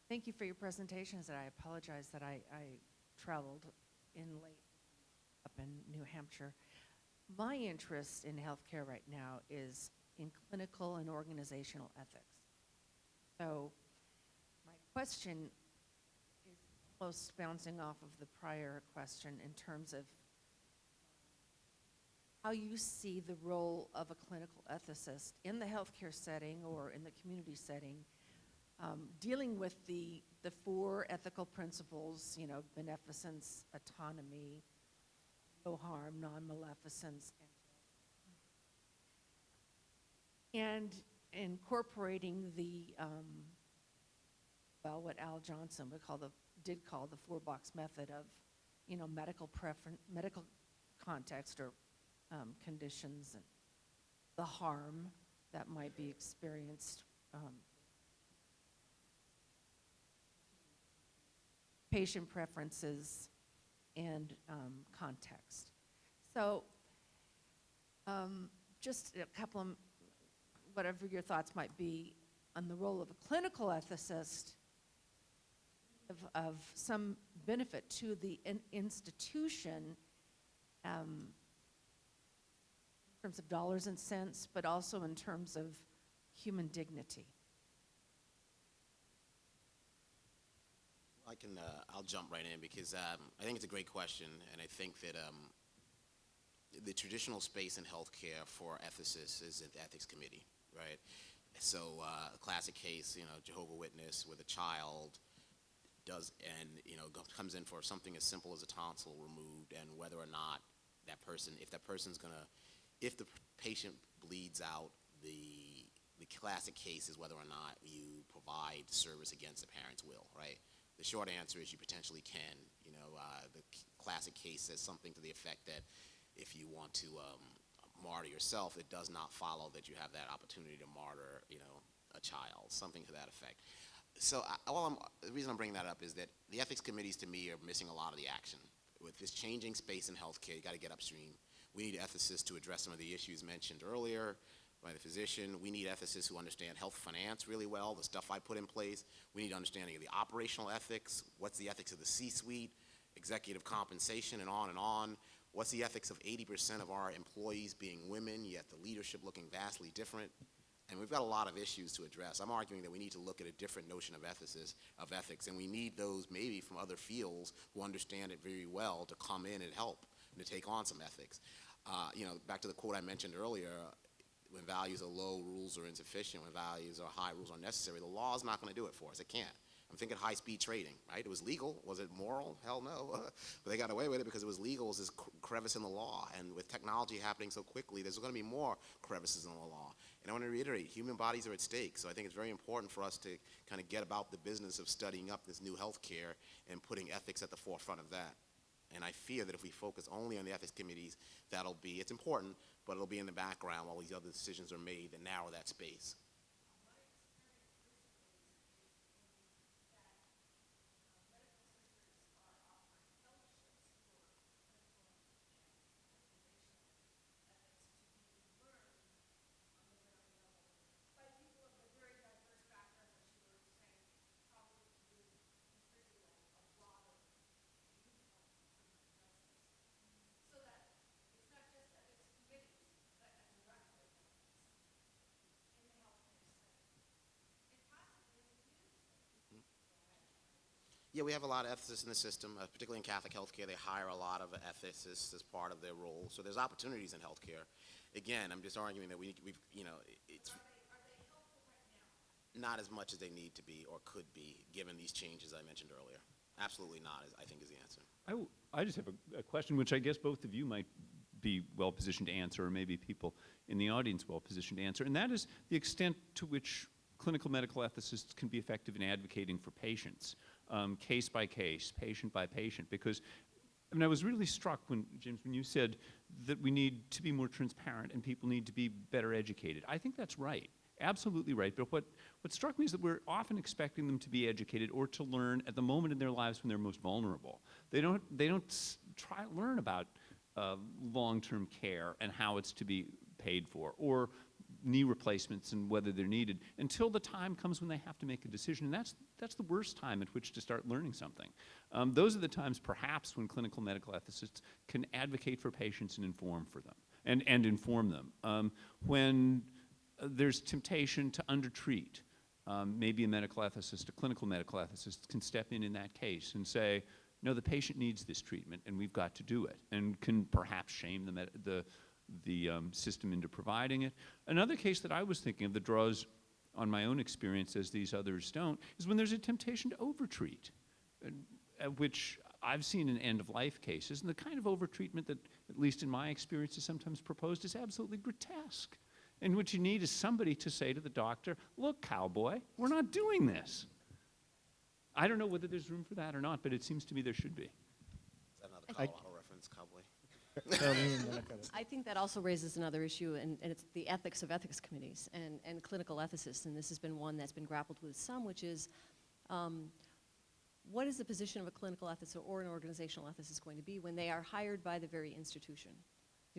Thank you for your presentations, and I apologize that I traveled in late up in New Hampshire. My interest in healthcare right now is in clinical and organizational ethics. So my question is almost bouncing off of the prior question in terms of how you see the role of a clinical ethicist in the healthcare setting or in the community setting, dealing with the four ethical principles, you know, beneficence, autonomy, no harm, non-maleficence, and incorporating the, well, what Al Johnson did call the four-box method of, you know, medical context or conditions and the harm that might be experienced, patient preferences, and context. So just a couple of, whatever your thoughts might be on the role of a clinical ethicist of some benefit to the institution in terms of dollars and cents, but also in terms of human dignity. I'll jump right in because I think it's a great question, and I think that the traditional space in healthcare for ethicists is the ethics committee, right? So a classic case, you know, Jehovah's Witness with a child comes in for something as simple as a tonsil removed, and whether or not if the patient bleeds out, the classic case is whether or not you provide service against the parent's will, right? The short answer is you potentially can. You know, the classic case says something to the effect that if you want to martyr yourself, it does not follow that you have that opportunity to martyr, you know, a child, something to that effect. So the reason I'm bringing that up is that the ethics committees, to me, are missing a lot of the action. With this changing space in healthcare, you got to get upstream. We need ethicists to address some of the issues mentioned earlier by the physician. We need ethicists who understand health finance really well, the stuff I put in place. We need understanding of the operational ethics. What's the ethics of the C-suite, executive compensation, and on and on. What's the ethics of 80% of our employees being women, yet the leadership looking vastly different? And we've got a lot of issues to address. I'm arguing that we need to look at a different notion of ethics, and we need those maybe from other fields who understand it very well to come in and help and to take on some ethics. You know, back to the quote I mentioned earlier, when values are low, rules are insufficient. When values are high, rules are necessary. The law is not going to do it for us. It can't. I'm thinking high-speed trading, right? It was legal. Was it moral? Hell no. But they got away with it because it was legal. It was this crevice in the law. And with technology happening so quickly, there's going to be more crevices in the law. And I want to reiterate, human bodies are at stake. So I think it's very important for us to kind of get about the business of studying up this new healthcare and putting ethics at the forefront of that. And I fear that if we focus only on the ethics committees, it's important, but it'll be in the background while these other decisions are made that narrow that space. Yeah, we have a lot of ethicists in the system, particularly in Catholic healthcare. They hire a lot of ethicists as part of their role. So there's opportunities in healthcare. Again, I'm just arguing that it's not as much as they need to be or could be given these changes I mentioned earlier. Absolutely not, I think is the answer. I just have a question, which I guess both of you might be well-positioned to answer, or maybe people in the audience well-positioned to answer, and that is the extent to which clinical medical ethicists can be effective in advocating for patients. Case by case, patient by patient, because I was really struck James, when you said that we need to be more transparent and people need to be better educated. I think that's right, absolutely right. But what struck me is that we're often expecting them to be educated or to learn at the moment in their lives when they're most vulnerable. They don't try to learn about long-term care and how it's to be paid for, or knee replacements and whether they're needed, until the time comes when they have to make a decision. And that's the worst time at which to start learning something. Those are the times, perhaps, when clinical medical ethicists can advocate for patients and inform for them, and inform them. When there's temptation to undertreat, maybe a medical ethicist, a clinical medical ethicist, can step in that case and say, no, the patient needs this treatment, and we've got to do it, and can perhaps shame the system into providing it. Another case that I was thinking of that draws on my own experience, as these others don't, is when there's a temptation to overtreat, which I've seen in end-of-life cases, and the kind of overtreatment that, at least in my experience, is sometimes proposed is absolutely grotesque. And what you need is somebody to say to the doctor, look, cowboy, we're not doing this. I don't know whether there's room for that or not, but it seems to me there should be. Is that another Colorado reference, cowboy? Charlene, then I've got a- I think that also raises another issue, and it's the ethics of ethics committees and clinical ethicists, and this has been one that's been grappled with some, which is what is the position of a clinical ethicist or an organizational ethicist going to be when they are hired by the very institution,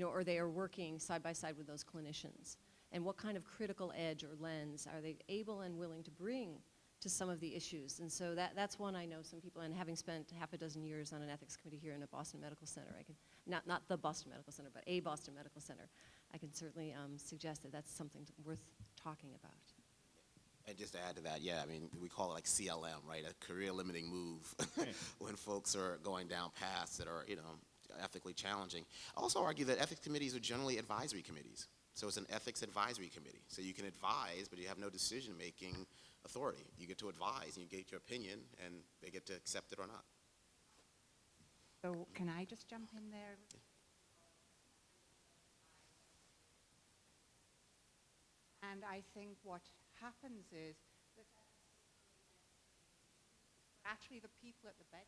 or they are working side by side with those clinicians? And what kind of critical edge or lens are they able and willing to bring to some of the issues? And so that's one I know some people, and having spent half a dozen years on an ethics committee here in a Boston Medical Center, I can, not the Boston Medical Center, but a Boston Medical Center, I can certainly suggest that that's something worth talking about. And just to add to that, yeah, I mean, we call it like CLM, right? A career-limiting move when folks are going down paths that are, ethically challenging. I also argue that ethics committees are generally advisory committees. So it's an ethics advisory committee. So you can advise, but you have no decision-making authority. You get to advise, and you get your opinion, and they get to accept it or not. So can I just jump in there? And I think what happens is that actually the people at the bedside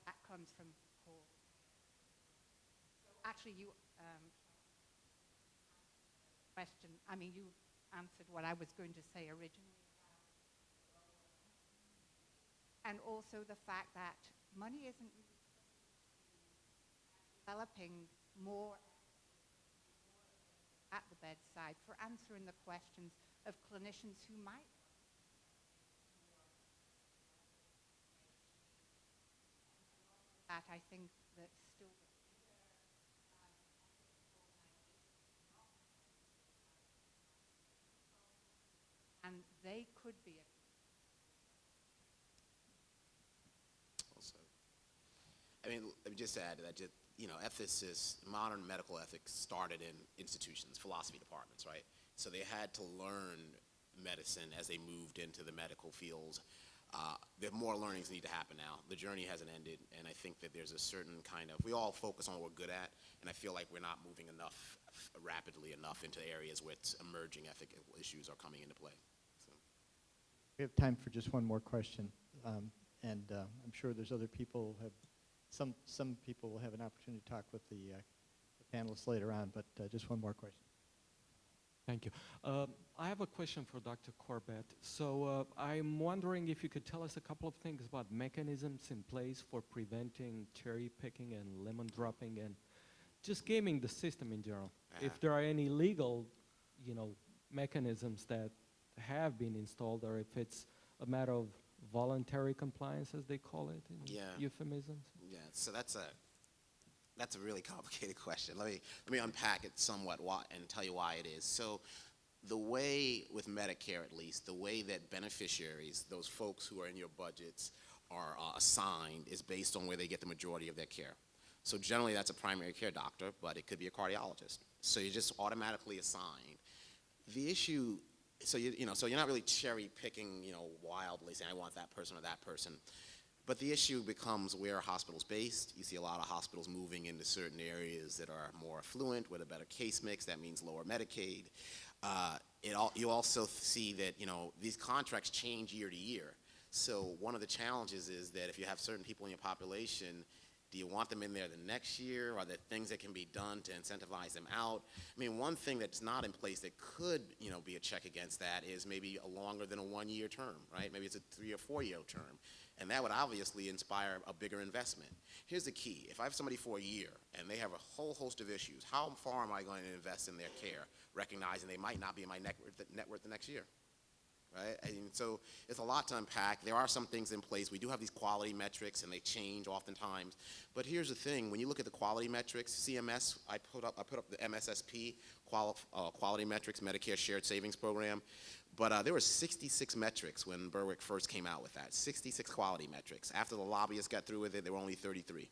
that comes from Paul. So actually you question, I mean, you answered what I was going to say originally. And also the fact that money isn't really developing more at the bedside for answering the questions of clinicians who might. That I think that still and they could be a Also, I mean, let me just add to that, ethicists, modern medical ethics started in institutions, philosophy departments, right? So they had to learn medicine as they moved into the medical fields. There more learnings need to happen now. The journey hasn't ended, and I think that there's a certain kind of, we all focus on what we're good at, and I feel like we're not moving rapidly enough into areas where emerging ethical issues are coming into play. So. We have time for just one more question, and I'm sure there's other people who have, some people will have an opportunity to talk with the panelists later on, but just one more question. Thank you. I have a question for Dr. Corbett. So I'm wondering if you could tell us a couple of things about mechanisms in place for preventing cherry picking and lemon dropping and just gaming the system in general. If there are any legal, mechanisms that have been installed, or if it's a matter of voluntary compliance, as they call it in euphemisms. Yeah, so that's a really complicated question. Let me unpack it somewhat and tell you why it is. So the way, with Medicare at least, the way that beneficiaries, those folks who are in your budgets, are assigned is based on where they get the majority of their care. So generally that's a primary care doctor, but it could be a cardiologist. So you're just automatically assigned. The issue, so you're not really cherry picking, wildly saying I want that person or that person. But the issue becomes where are hospitals based. You see a lot of hospitals moving into certain areas that are more affluent with a better case mix. That means lower Medicaid. You also see that these contracts change year to year. So one of the challenges is that if you have certain people in your population, do you want them in there the next year? Are there things that can be done to incentivize them out? I mean, one thing that's not in place that could be a check against that is maybe a longer than a 1-year term, right? Maybe it's a 3 or 4 year term. And that would obviously inspire a bigger investment. Here's the key. If I have somebody for a year and they have a whole host of issues, how far am I going to invest in their care, recognizing they might not be in my net worth the next year, right? And so it's a lot to unpack. There are some things in place. We do have these quality metrics, and they change oftentimes. But here's the thing: when you look at the quality metrics, CMS, I put up the MSSP quality metrics, Medicare Shared Savings Program. But there were 66 metrics when Berwick first came out with that. 66 quality metrics. After the lobbyists got through with it, there were only 33.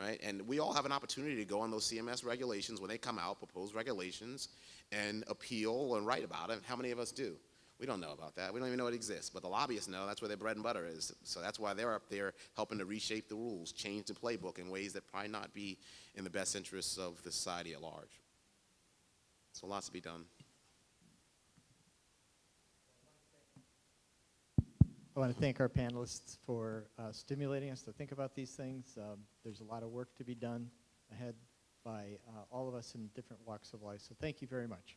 Right? And we all have an opportunity to go on those CMS regulations when they come out, proposed regulations, and appeal and write about it. How many of us do? We don't know about that. We don't even know it exists. But the lobbyists know. That's where their bread and butter is. So that's why they're up there helping to reshape the rules, change the playbook in ways that probably not be in the best interests of the society at large. So lots to be done. I want to thank our panelists for stimulating us to think about these things. There's a lot of work to be done ahead by all of us in different walks of life. So thank you very much.